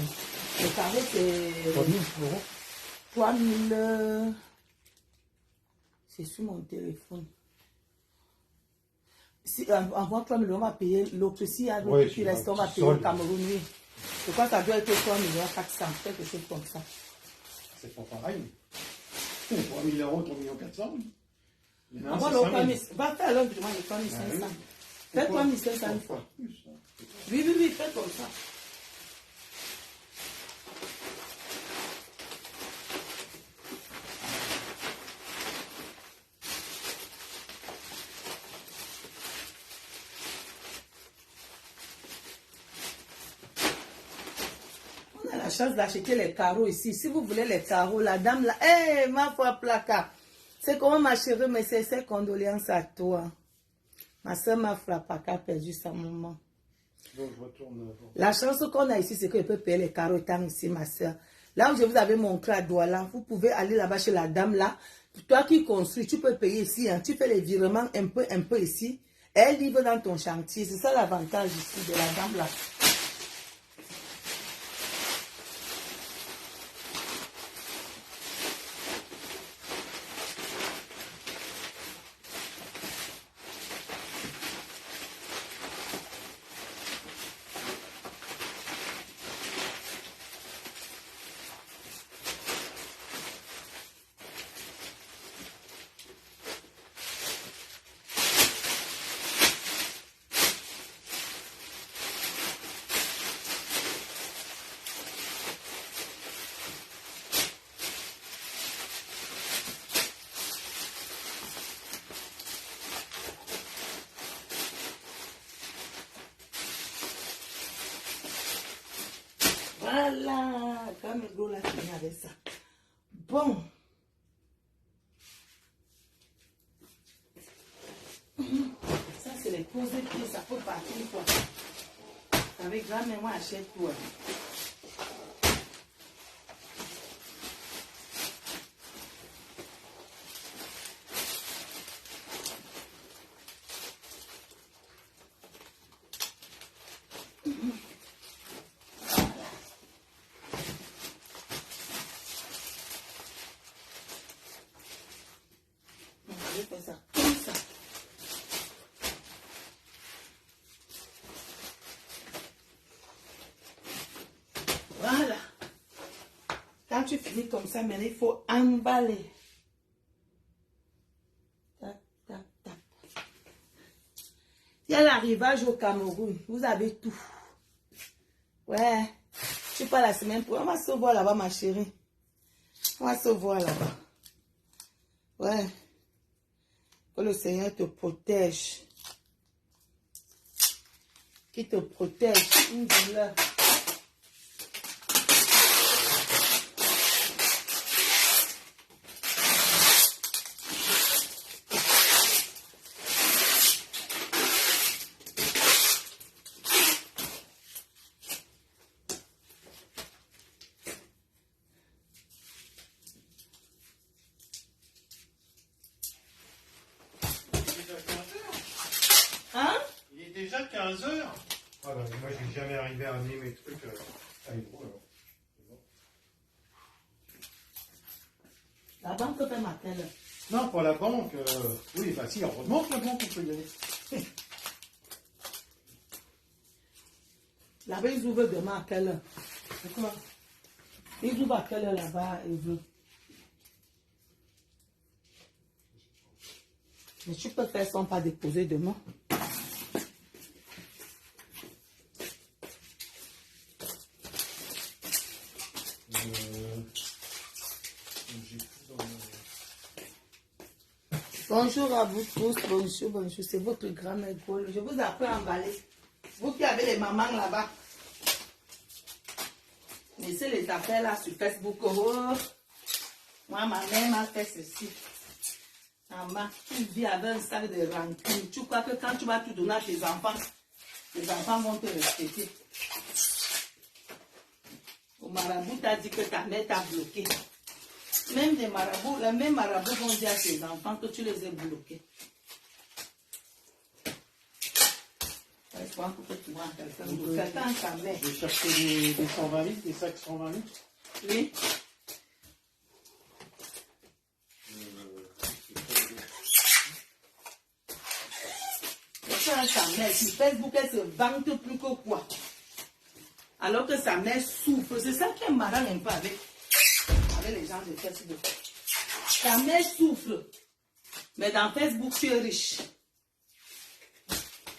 Les carreaux, c'est 3 000 €. 3000. C'est sur mon téléphone. Si, envoie 3 millions, on va payer l'autre. Si il y a l'autre qui reste, on va payer au Cameroun. Oui. Je crois que ça doit être 3 millions 400, quelque chose comme ça. C'est pas pareil. 3 000 €, 3 400 000. Envoie le 3 000. Va faire l'autre, demande les 3 500. Fais 3 500 une fois. Oui, fais comme ça. La chance d'acheter les carreaux ici. Si vous voulez les carreaux, la dame là, ma foi placard. C'est comment ma chérie, mais c'est ses condoléances à toi. Ma soeur m'a frappé, a perdu sa maman. Donc je retourne. La chance qu'on a ici, c'est qu'elle peut payer les carreaux étant ici, ma soeur. Là où je vous avais montré à Douala, vous pouvez aller là-bas chez la dame là. Toi qui construis, tu peux payer ici. Hein. Tu fais les virements un peu ici. Elle livre dans ton chantier. C'est ça l'avantage ici de la dame là. Voilà. Quand le gros là, fini avec ça. Bon. Ça, c'est les causes de pied, ça peut partir quoi. Avec grand-mère, moi, achète tout. Je vais faire ça comme ça. Voilà. Quand tu finis comme ça, maintenant, il faut emballer. Tac, tac, tac. Il y a l'arrivage au Cameroun. Vous avez tout. Ouais. Je suis pas la semaine pour. On va se voir là-bas, ma chérie. On va se voir là-bas. Ouais. Que le Seigneur te protège. Qu'il te protège. Une douleur. Hein? Il est déjà 15 heures. Ah bah, moi, j'ai jamais arrivé à amener mes trucs à l'hydro, alors. La banque fait matin là. Non, pour la banque, oui, bah si, on remonte la banque, on peut y aller. Là-bas, ils ouvrent demain à quelle heure? C'est quoi? Ils ouvrent à quelle heure là-bas, ils veulent. Mais tu peux faire sans pas déposer demain. J'ai tout dans mon... Bonjour à vous tous, bonjour, bonjour. C'est votre grand-mère Gaulle. Je vous apprends à emballer. Vous qui avez les mamans là-bas. Laissez les affaires là sur Facebook. Oh. Moi, ma mère m'a fait ceci. Maman, tu vis avec un sac de rancune. Tu crois que quand tu vas tout donner à tes enfants vont te respecter. Au marabout t'a dit que ta mère t'a bloqué. Même les marabouts, les mêmes marabouts vont dire à tes enfants que tu les as bloqués. Je crois que tu vois quelqu'un ta mère. Je vais chercher des 120 litres, des sacs 120 litres. Oui. Sa mère, sur Facebook, elle se vante plus que quoi. Alors que sa mère souffre. C'est ça qui est marrant un peu avec les gens de Facebook. Ta mère souffre. Mais dans Facebook, tu es riche.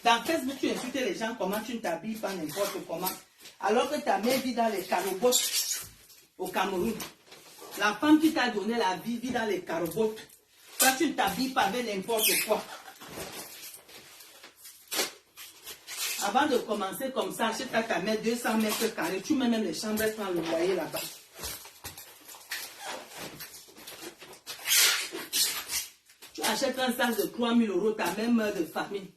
Dans Facebook, tu insultes les gens comment tu ne t'habilles pas n'importe comment. Alors que ta mère vit dans les carobotes au Cameroun. La femme qui t'a donné la vie vit dans les carobotes. Toi, tu ne t'habilles pas avec n'importe quoi. Avant de commencer comme ça, achète à ta mère 200 mètres carrés. Tu mets même les chambres sans le loyer là-bas. Tu achètes un sac de 3 000 €, ta même mère de famille.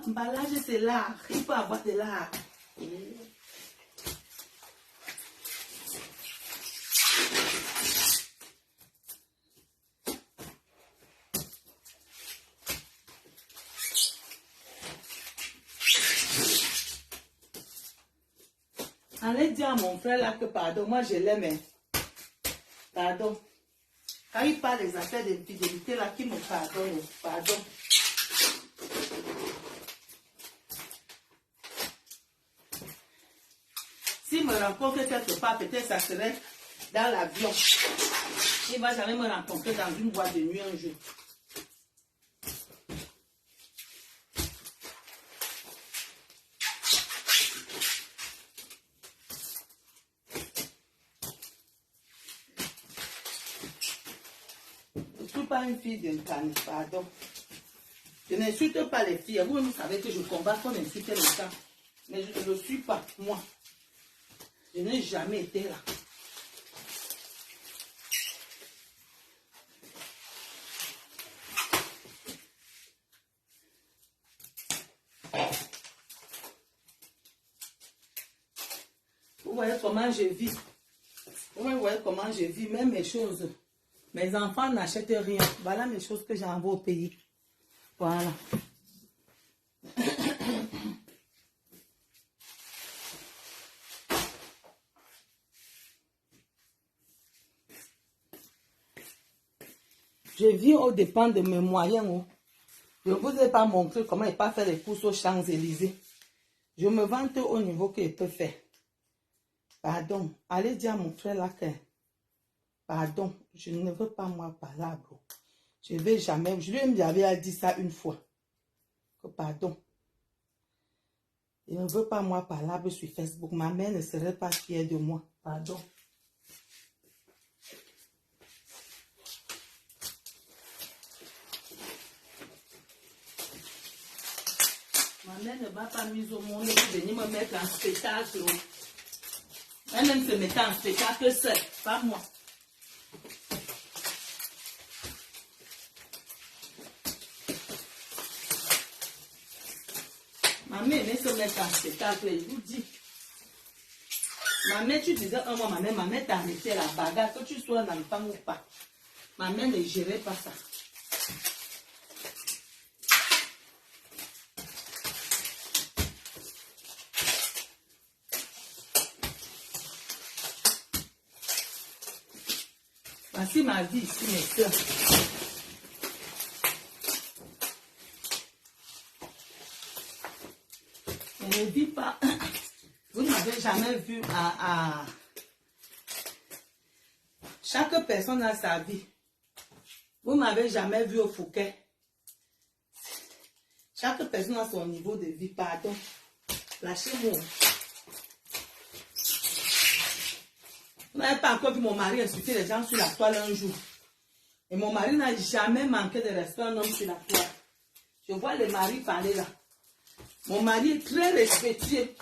L'emballage, c'est l'art. Il faut avoir de l'art. Allez dire à mon frère là que pardon, moi je l'aime. Hein. Pardon. Quand il parle des affaires d'infidélité là, qu'il me pardonne. Pardon. S'il me rencontre quelque part, peut-être ça serait dans l'avion. Il ne va jamais me rencontrer dans une boîte de nuit un jour. pas une fille d'incarné, pardon. Je n'insulte pas les filles. Vous savez que je combats qu'on insulte les femmes. Mais je ne le suis pas, moi. Je n'ai jamais été là. Vous voyez comment je vis. Vous voyez comment je vis. Même mes choses. Mes enfants n'achètent rien. Voilà mes choses que j'envoie au pays. Voilà. Je vis aux dépens de mes moyens. Oh. Je ne vous ai pas montré comment il peut faire les courses aux Champs-Élysées. Je me vante au niveau qu'il peut faire. Pardon. Allez dire à mon frère là que... Pardon. Je ne veux pas moi parler, bro. Je ne vais jamais... Je lui avais dit ça une fois. Que pardon. Il ne veut pas moi parler sur Facebook. Ma mère ne serait pas fière de moi. Pardon. Ma mère ne m'a pas mise au monde pour venir me mettre en spectacle. Elle-même se mettait en spectacle seule, pas moi. Ma mère aimait se mettre en spectacle, je vous dis. Ma mère, tu disais un mois, ma mère t'a arrêté la bagarre, que tu sois un enfant ou pas. Ma mère ne gérait pas ça. Voici ma vie ici, mes soeurs. Je ne vis pas. Vous ne m'avez jamais vu à... Chaque personne a sa vie. Vous ne m'avez jamais vu au Fouquet. Chaque personne a son niveau de vie, pardon. Lâchez-moi. Vous n'avez pas encore vu mon mari insulter les gens sur la toile un jour. Et mon mari n'a jamais manqué de respect à un homme sur la toile. Je vois les maris parler là. Mon mari est très respectueux.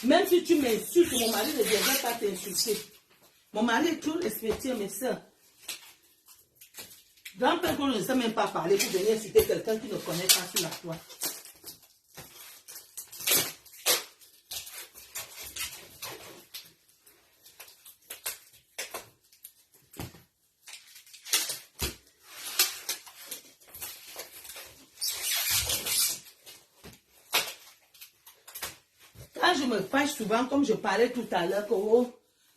Même si tu m'insultes, mon mari ne viendrait pas t'insulter. Mon mari est trop respectueux, mes soeurs. Grand-père qu'on ne sait même pas parler pour venir insulter quelqu'un qui ne connaît pas sur la toile. Quand je me fâche souvent, comme je parlais tout à l'heure,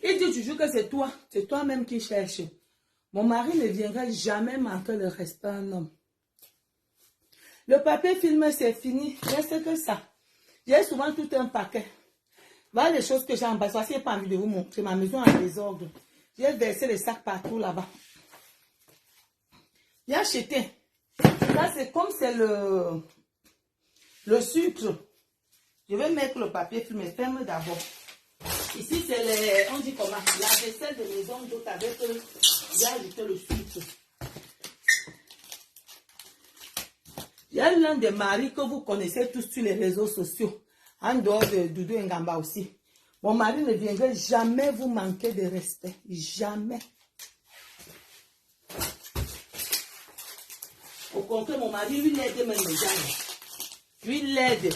il dit toujours que c'est toi-même qui cherches. Mon mari ne viendra jamais manquer le respect à un homme. Le papier filmé, c'est fini. Reste que ça. J'ai souvent tout un paquet. Voilà les choses que j'ai en bas. Je n'ai pas envie de vous montrer. Ma maison en désordre. J'ai versé les sacs partout là-bas. J'ai acheté. Là, c'est comme c'est le sucre. Je vais mettre le papier filmé. Ferme d'abord. Ici, c'est les... On dit comment? La vaisselle de maison d'hôte avec... J'ai ajouté le sucre. Il y a l'un des maris que vous connaissez tous sur les réseaux sociaux. En dehors de Doudou Ngamba aussi. Mon mari ne viendrait jamais vous manquer de respect. Jamais. Au contraire, mon mari, lui l'aide même les gens. Lui l'aide.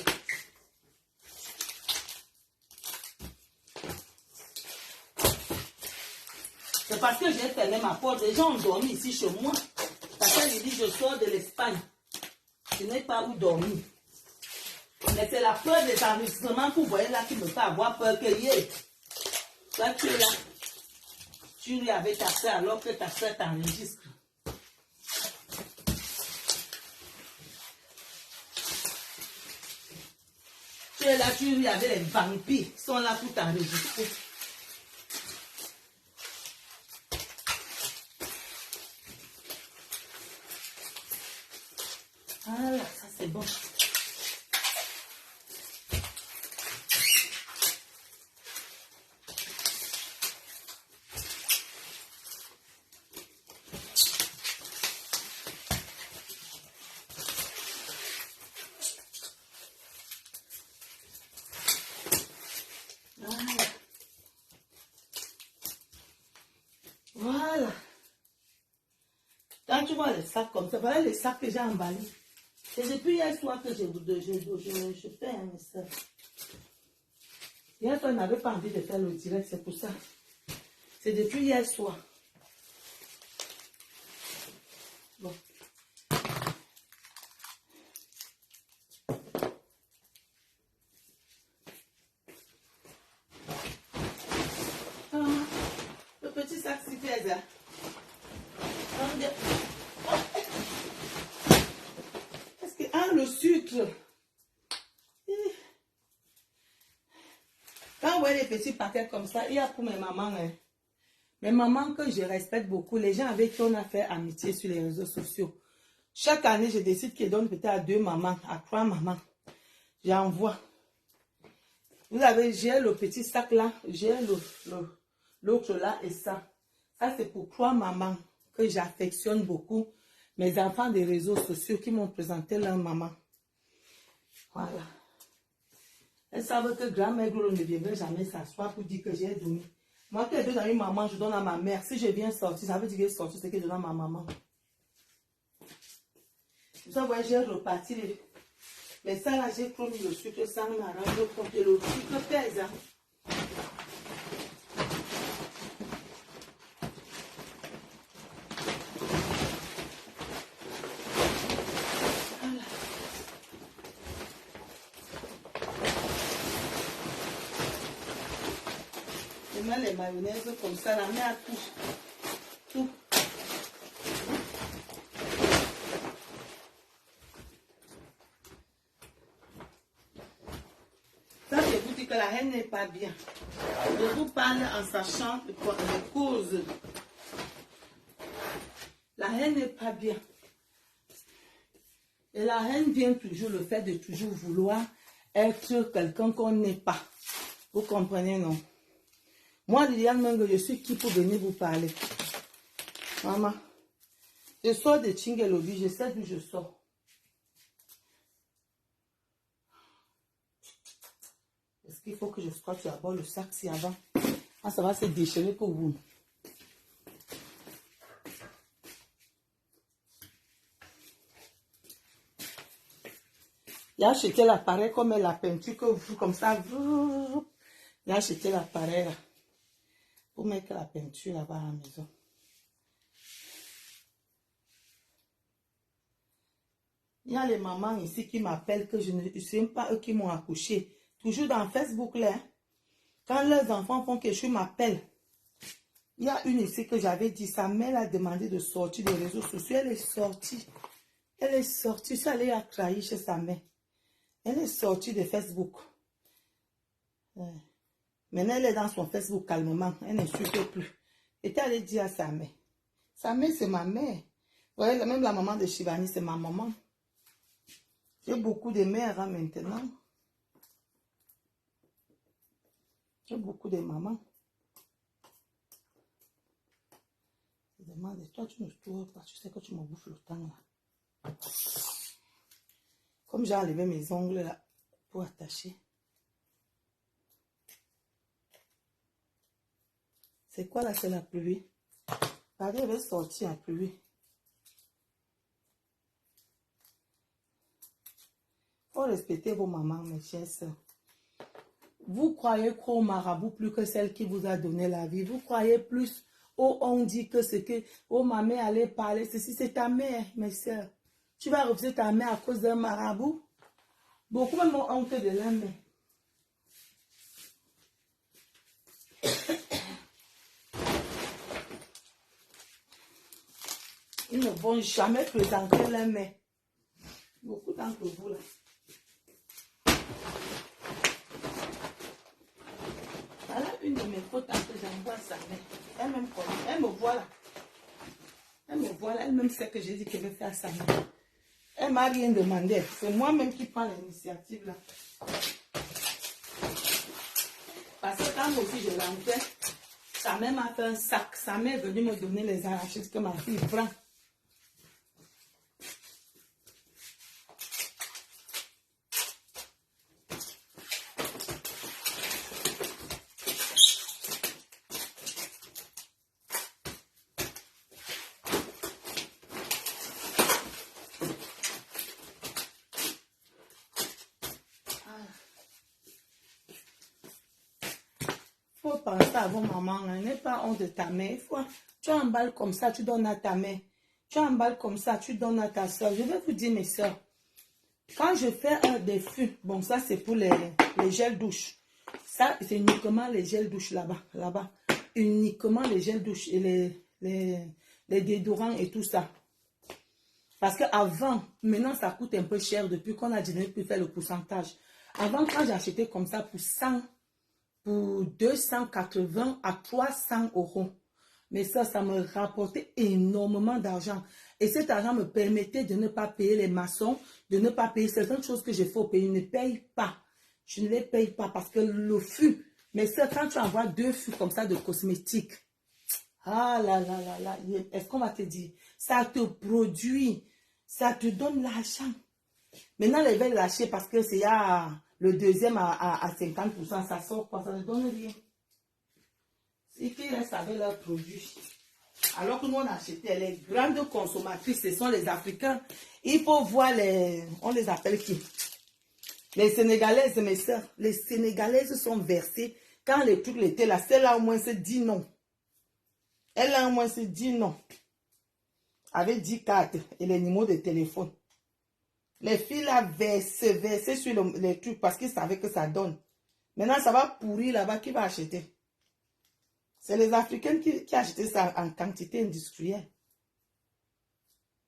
C'est parce que j'ai fermé ma porte. Les gens ont dormi ici chez moi. Parce qu'il dit je sors de l'Espagne. Je n'ai pas où dormir. Mais c'est la peur des enregistrements que vous voyez là qui me fait avoir peur que toi tu es là. Tu lui avais ta soeur alors que ta soeur t'enregistre. Tu es là, tu lui avais les vampires qui sont là pour t'enregistrer. Voilà, ça c'est bon. Voilà. Quand tu vois les sacs comme ça, voilà les sacs que j'ai emballés. C'est depuis hier soir que je fais un message. Hier soir, je n'avais pas envie de faire le direct, c'est pour ça. C'est depuis hier soir. Bon. Le petit sac si fait ça. Est-ce que le sucre? Quand vous voyez les petits paquets comme ça, il y a pour mes mamans. Hein. Mes mamans que je respecte beaucoup, les gens avec qui on a fait amitié sur les réseaux sociaux. Chaque année, je décide qu'ils donnent peut-être à 2 mamans, à 3 mamans. J'envoie. Vous avez, j'ai le petit sac là, j'ai l'autre là et ça. Ça, c'est pour 3 mamans que j'affectionne beaucoup. Mes enfants des réseaux sociaux qui m'ont présenté leur maman. Voilà. Elles savent que grand-mère ne viendrait jamais s'asseoir pour dire que j'ai donné. Moi, quand je donne à une maman, je donne à ma mère. Si je viens sortir, ça veut dire que je sortir, c'est que je donne à ma maman. Vous savez, j'ai reparti. Mais ça, là, j'ai promis le sucre sans m'arranger compte. Le sucre pèse. Hein. Voilà. Je mets les mayonnaises comme ça, la mets à tout. La haine n'est pas bien. Je vous parle en sachant les causes. La haine n'est pas bien. Et la haine vient toujours le fait de toujours vouloir être quelqu'un qu'on n'est pas. Vous comprenez, non? Moi, Liliane Mengue, je suis qui pour venir vous parler? Maman, je sors de Tchingelobi, je sais d'où je sors. Est-ce qu'il faut que je scotche d'abord le sac si avant? Ah, ça va se déchirer pour vous. Il a acheté l'appareil comme la peinture que vous, comme ça. Il a acheté l'appareil là. Pour mettre la peinture là-bas à la maison. Il y a les mamans ici qui m'appellent que je ne sais pas eux qui m'ont accouché. Toujours dans Facebook là. Quand leurs enfants font quelque chose, m'appellent. Il y a une ici que j'avais dit, sa mère a demandé de sortir des réseaux sociaux. Elle est sortie. Elle est sortie. Ça allait à trahir chez sa mère. Elle est sortie de Facebook. Maintenant, elle est dans son Facebook calmement. Elle n'insulte plus. Et elle allait dire à sa mère. Sa mère, c'est ma mère. Vous voyez, même la maman de Shivani, c'est ma maman. J'ai beaucoup de mères hein, maintenant. J'ai beaucoup de mamans. Je demande, toi, tu ne trouves pas. Tu sais que tu me bouffes le temps là. Comme j'ai enlevé mes ongles là pour attacher. C'est quoi là? C'est la pluie. Paris, elle va sortir la pluie. Il faut respecter vos mamans, mes chères soeurs. Vous croyez qu'au marabout plus que celle qui vous a donné la vie. Vous croyez plus au on dit que c'est que oh ma mère allait parler. Ceci, c'est ta mère, mes soeurs. Tu vas refuser ta mère à cause d'un marabout? Beaucoup même ont honte de la mère. Ils ne vont jamais présenter la mère. Beaucoup d'entre vous là. Voilà une de mes fautes que j'envoie sa mère. Elle me voit là. Elle me voit là. Elle-même sait que j'ai dit qu'elle veut faire sa mère. Elle m'a rien demandé. C'est moi-même qui prends l'initiative là. Parce que quand aussi je rentrais, sa mère m'a fait un sac. Sa mère est venue me donner les arachides que ma fille prend. penser avant maman. Hein. N'aie pas honte de ta mère. Tu emballes comme ça, tu donnes à ta mère. Tu emballes comme ça, tu donnes à ta soeur. Je vais vous dire, mes soeurs, quand je fais des fûts, bon, ça c'est pour les gels douche. Ça, c'est uniquement les gels douche là-bas. Uniquement les gels douche et les déodorants et tout ça. Parce qu'avant, maintenant ça coûte un peu cher depuis qu'on a diminué pour faire le pourcentage. Avant, quand j'achetais comme ça pour 280 à 300 euros. Mais ça me rapportait énormément d'argent. Et cet argent me permettait de ne pas payer les maçons, de ne pas payer certaines choses que j'ai fait au pays. Je ne paye pas. Je ne les paye pas parce que le fût, mais ça, quand tu envoies 2 fûts comme ça de cosmétiques, ah là là là là, est-ce qu'on va te dire? Ça te produit, ça te donne l'argent. Maintenant, les vais lâcher parce que c'est le deuxième à 50%, ça sort quoi? Ça ne donne rien. Ils restent avec leurs produits. Alors que nous, on achetait les grandes consommatrices, ce sont les Africains. Il faut voir on les appelle qui? Les Sénégalaises, mes soeurs. Les Sénégalaises sont versées. Quand les trucs étaient là, celle-là au moins se dit non. Elle a au moins se dit non. Avec 10 cartes et les numéros de téléphone. Les filles là versaient sur les trucs parce qu'ils savaient que ça donne. Maintenant, ça va pourrir là-bas. Qui va acheter? C'est les Africains qui achetaient ça en quantité industrielle.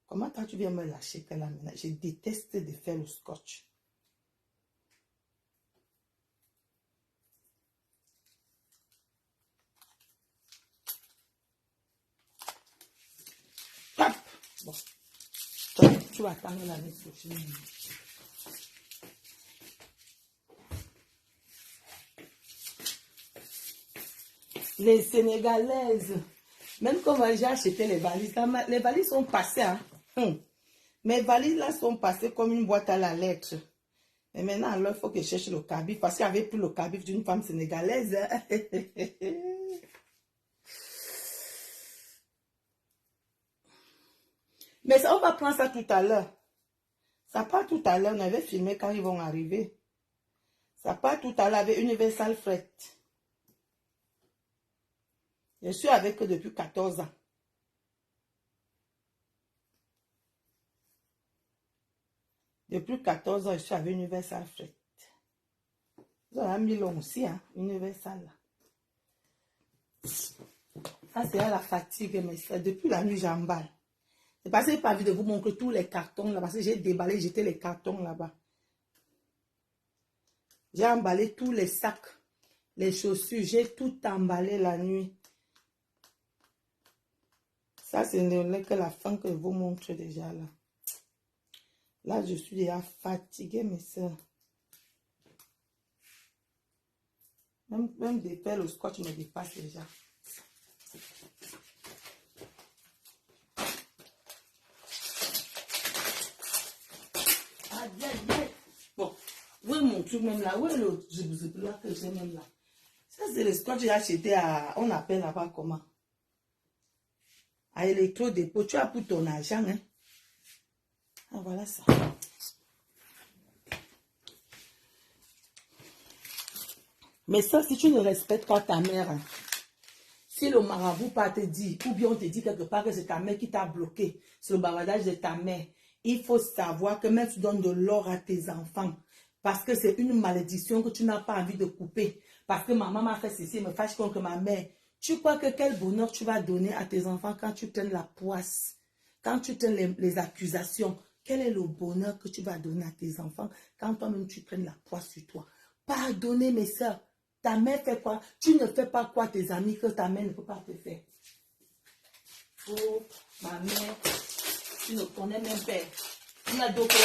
Comment toi tu viens me lâcher que là maintenant? Je déteste de faire le scotch. Hop. Bon. Tu vas attendre l'année prochaine. Les Sénégalaises, même quand j'ai acheté les valises, les valises sont passées. Hein? Mes valises là sont passées comme une boîte à la lettre. Et maintenant, alors, il faut que je cherche le cabif parce qu'il n'y avait plus le cabif d'une femme sénégalaise. Mais ça, on va prendre ça tout à l'heure. Ça part tout à l'heure. On avait filmé quand ils vont arriver. Ça part tout à l'heure avec Universal Fret. Je suis avec eux depuis 14 ans. Depuis 14 ans, je suis avec Universal Fret. Ils ont mis long aussi, hein, Universal. Ça, c'est à la fatigue, mais ça, depuis la nuit, j'emballe. C'est parce que je n'ai pas envie de vous montrer tous les cartons là, parce que j'ai déballé, jeté les cartons là-bas. J'ai emballé tous les sacs, les chaussures, j'ai tout emballé la nuit. Ça, c'est que la fin que je vous montre déjà là. Là, je suis déjà fatiguée, mes soeurs. Même de faire le scotch me dépasse déjà. Bon, où est mon truc même là? Où est le zip là que j'ai même là? Ça, c'est le scotch que j'ai acheté à... On appelle là-bas comment? À électro-dépôt. Tu as pour ton argent, hein? Ah, voilà ça. Mais ça, si tu ne respectes pas ta mère, hein, si le marabout pas te dit, ou bien on te dit quelque part que c'est ta mère qui t'a bloqué, c'est le bavardage de ta mère, il faut savoir que même tu donnes de l'or à tes enfants, parce que c'est une malédiction que tu n'as pas envie de couper, parce que maman m'a fait ceci, me fâche contre ma mère. Tu crois que quel bonheur tu vas donner à tes enfants quand tu tiens la poisse, quand tu tiens les accusations? Quel est le bonheur que tu vas donner à tes enfants quand toi-même tu prennes la poisse sur toi? Pardonnez mes soeurs. Ta mère fait quoi? Tu ne fais pas quoi tes amis que ta mère ne peut pas te faire. Oh, ma mère, tu ne connais même pas. Il y a d'autres qui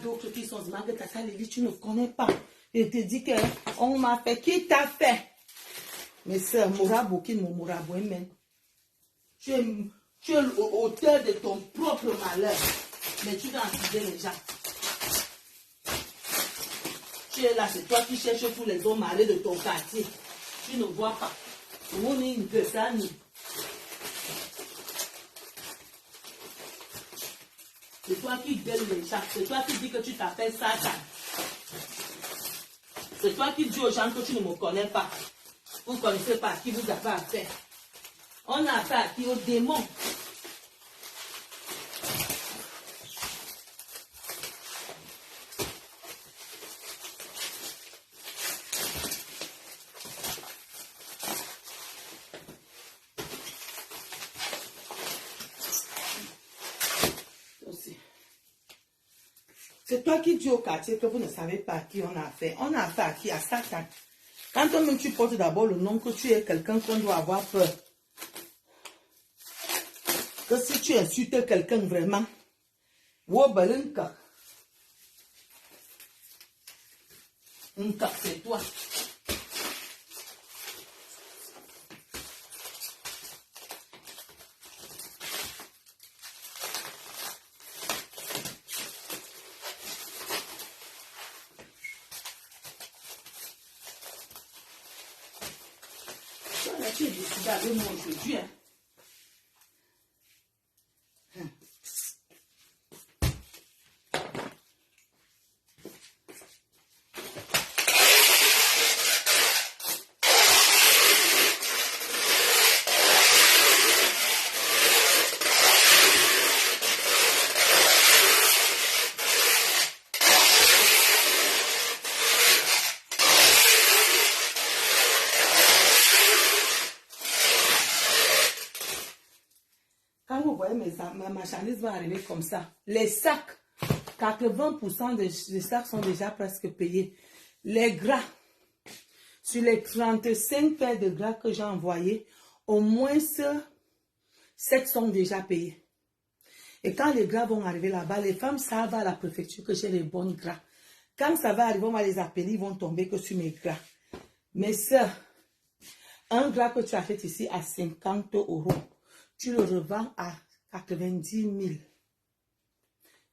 d'autres qui sont que tu ne connais pas. Et te dit que on m'a fait. Qui t'a fait? Mes soeurs, Mourabou qui ne Mourabou même. Tu es l'auteur de ton propre malheur. Mais tu dois accuser les gens. Tu es là, c'est toi qui cherches tous les hommes malais de ton quartier. Tu ne vois pas. On est une personne. C'est toi qui donne les gens. C'est toi qui dis que tu t'appelles Satan. C'est toi qui dis aux gens que tu ne me connais pas. Vous ne connaissez pas à qui vous avez affaire. On a affaire à qui? Aux démons. C'est toi qui dis au quartier que vous ne savez pas à qui on a affaire. On a affaire à qui? À Satan. Quand toi-même tu portes d'abord le nom que tu es quelqu'un qu'on doit avoir peur. Que si tu insultes quelqu'un vraiment, c'est toi. Tu es décidé avec moi aujourd'hui. Hein? Quand vous voyez mes marchandises vont arriver comme ça, les sacs, 80% des sacs sont déjà presque payés. Les gras, sur les 35 paires de gras que j'ai envoyés, au moins 7 sont déjà payés. Et quand les gras vont arriver là-bas, les femmes savent à la préfecture que j'ai les bons gras. Quand ça va arriver, on va les appeler, ils vont tomber que sur mes gras. Mais ça, un gras que tu achètes ici à 50 €, tu le revends à 90 000.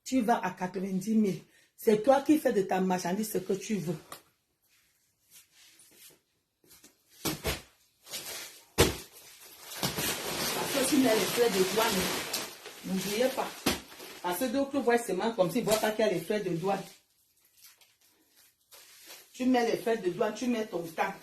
Tu vas à 90 000. C'est toi qui fais de ta marchandise ce que tu veux. Parce que tu mets les frais de douane, n'oubliez pas. Parce que d'autres voient seulement comme s'ils ne voient pas qu'il y a les frais de douane. Tu mets les frais de douane, tu mets ton temps.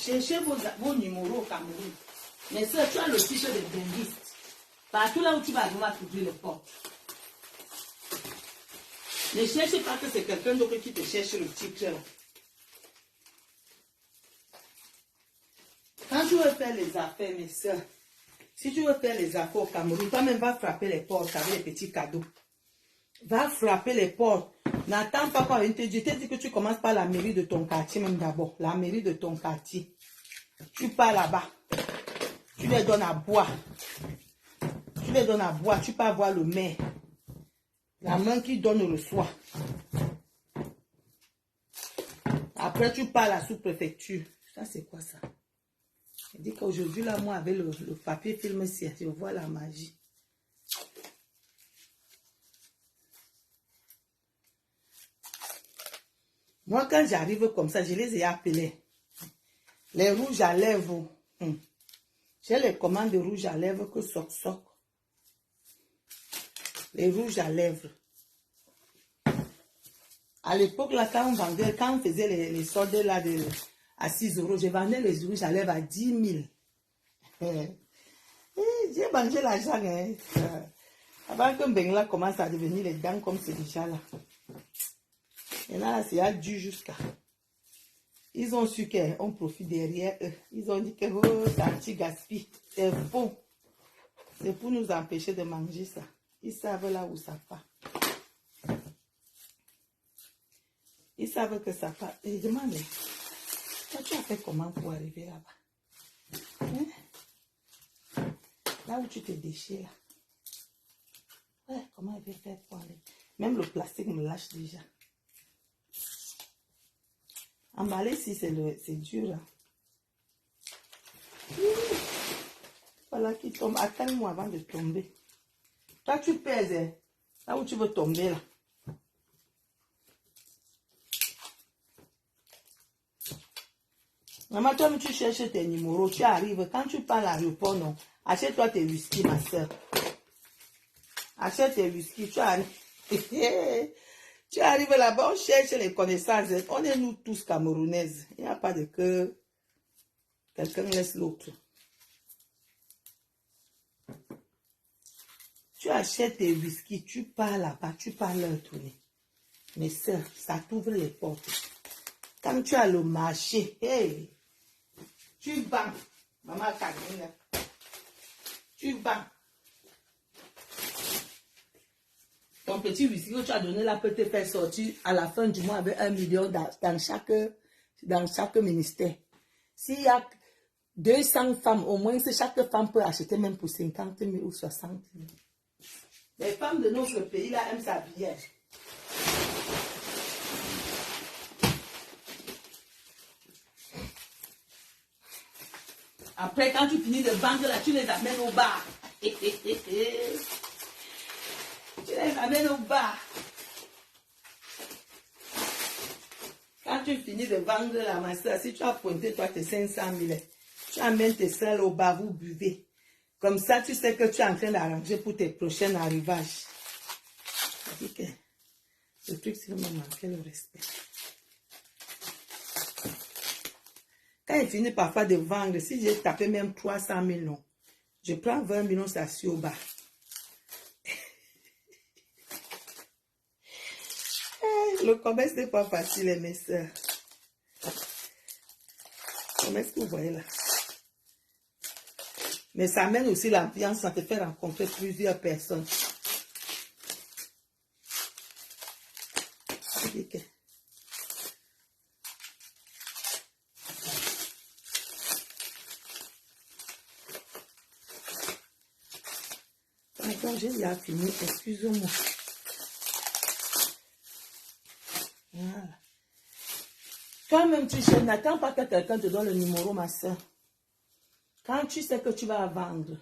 Cherchez vos numéros au Cameroun. Mais ça, tu as le fichier de dentiste. Partout là où tu vas, on va t'ouvrir le porte. Ne cherchez pas que c'est quelqu'un d'autre qui te cherche le titre là. Quand tu veux faire les affaires, mes soeurs, si tu veux faire les affaires au Cameroun, toi-même va frapper les portes avec les petits cadeaux. Va frapper les portes. N'attends pas qu'on vienne te dire. Je t'ai dit que tu commences par la mairie de ton quartier même d'abord. La mairie de ton quartier. Tu pars là-bas. Tu les donnes à boire. Tu les donnes à boire. Tu pars voir le maire. La main qui donne reçoit. Après, tu pars à la sous-préfecture. Ça, c'est quoi ça? Je dis qu'aujourd'hui, là, moi, avec le papier film ici, je vois la magie. Moi, quand j'arrive comme ça, je les ai appelés. Les rouges à lèvres. J'ai les commandes de rouges à lèvres que soc. Les rouges à lèvres. À l'époque, là, quand on faisait les soldes là à 6 €, je vendais les rouges à lèvres à 10 000. J'ai mangé l'argent. Hein. Avant que Bengla commence à devenir les dents comme c'est déjà là. Et là, c'est à dû jusqu'à. Ils ont su qu'on profite derrière eux. Ils ont dit que oh, c'est anti-gaspi. C'est faux. C'est pour nous empêcher de manger ça. Ils savent là où ça part. Ils savent que ça part. Et ils demandent, toi, tu as fait comment pour arriver là-bas? Hein? Là où tu te déchires là. Ouais, comment il va faire pour aller? Même le plastique me lâche déjà. Emballer si c'est dur. Hein. Voilà qui tombe. Attends-moi avant de tomber. Toi, tu pèses, hein, là où tu veux tomber, là. Maman, toi, tu cherches tes numéros, tu arrives. Quand tu pars à l'aéroport, non, achète-toi tes whisky, ma soeur. Achète tes whisky, tu arrives. Tu arrives là-bas, on cherche les connaissances. On est nous tous camerounaises. Il n'y a pas de que quelqu'un laisse l'autre. Tu achètes tes whisky, tu pars là-bas, tu pars leur tourner. Mes soeurs, ça t'ouvre les portes. Quand tu as le marché, hey, tu vends. Maman Kadina. Tu vends. Ton petit whisky que tu as donné là peut te faire sortir à la fin du mois avec 1 million dans chaque ministère. S'il y a 200 femmes, au moins chaque femme peut acheter même pour 50 000 ou 60 000. Les femmes de notre pays là aiment s'habiller. Après, quand tu finis de vendre là, tu les amènes au bar. Tu les amènes au bar. Quand tu finis de vendre la masse, si tu as pointé toi tes 500 000, tu amènes tes sœurs au bar, vous buvez. Comme ça, tu sais que tu es en train d'arranger pour tes prochains arrivages. Le truc, c'est vraiment manquer le respect. Quand il finit parfois de vendre, si j'ai tapé même 300 000, non, je prends 20 millions, ça suit au bas. Le commerce n'est pas facile, mes soeurs. Le commerce que vous voyez là. Mais ça amène aussi l'ambiance, ça te fait rencontrer plusieurs personnes. Attends, j'ai déjà fini, excusez-moi. Voilà. Toi-même, tu cherches, n'attends pas que quelqu'un te donne le numéro, ma soeur. Quand tu sais que tu vas vendre,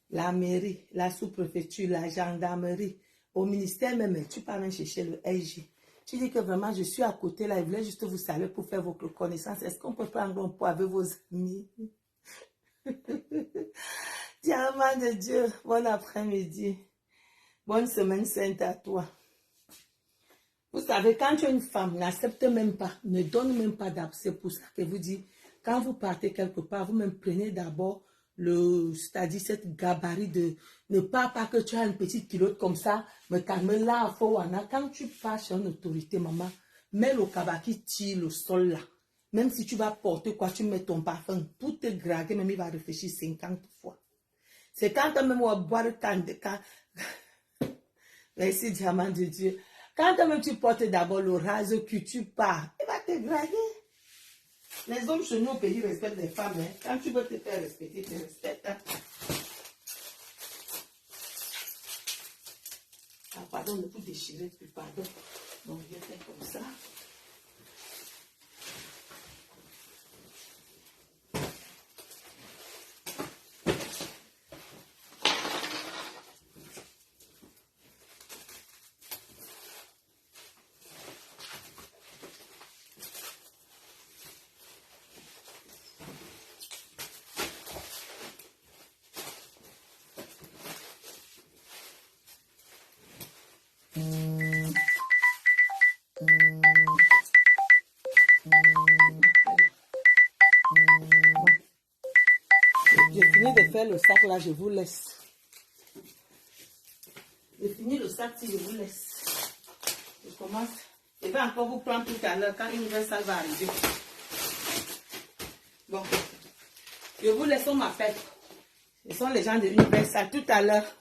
la mairie, la sous-préfecture, la gendarmerie, au ministère même, tu pars même chercher le LG. Tu dis que vraiment, je suis à côté là, je voulais juste vous saluer pour faire vos connaissances. Est-ce qu'on peut prendre un pot avec vos amis? Diamant de Dieu, bon après-midi. Bonne semaine sainte à toi. Vous savez, quand tu es une femme, n'accepte même pas, ne donne même pas d'abcès. C'est pour ça que vous dites, quand vous partez quelque part, vous-même prenez d'abord c'est-à-dire cette gabarit de ne pas que tu as une petite culotte comme ça, mais calme là, quand tu pars chez une autorité, maman, mets le kabaki tire le sol là. Même si tu vas porter quoi, tu mets ton parfum pour te grader, même il va réfléchir 50 fois. C'est quand même on va boire le temps de quand... Merci, diamant de Dieu. Quand même tu portes d'abord le rase que tu pars, il va te grader. Les hommes chez nous au pays respectent les femmes. Hein. Quand tu veux te faire respecter, tu respectes. Hein. Ah, pardon, ne vous déchirez plus, pardon. Donc, je vais faire comme ça. J'ai fini de faire le sac là, je vous laisse. J'ai fini le sac si je vous laisse. Je commence. Je vais encore vous prendre tout à l'heure quand Universal va arriver. Bon. Je vous laisse, on m'appelle. Ce sont les gens de Universal tout à l'heure.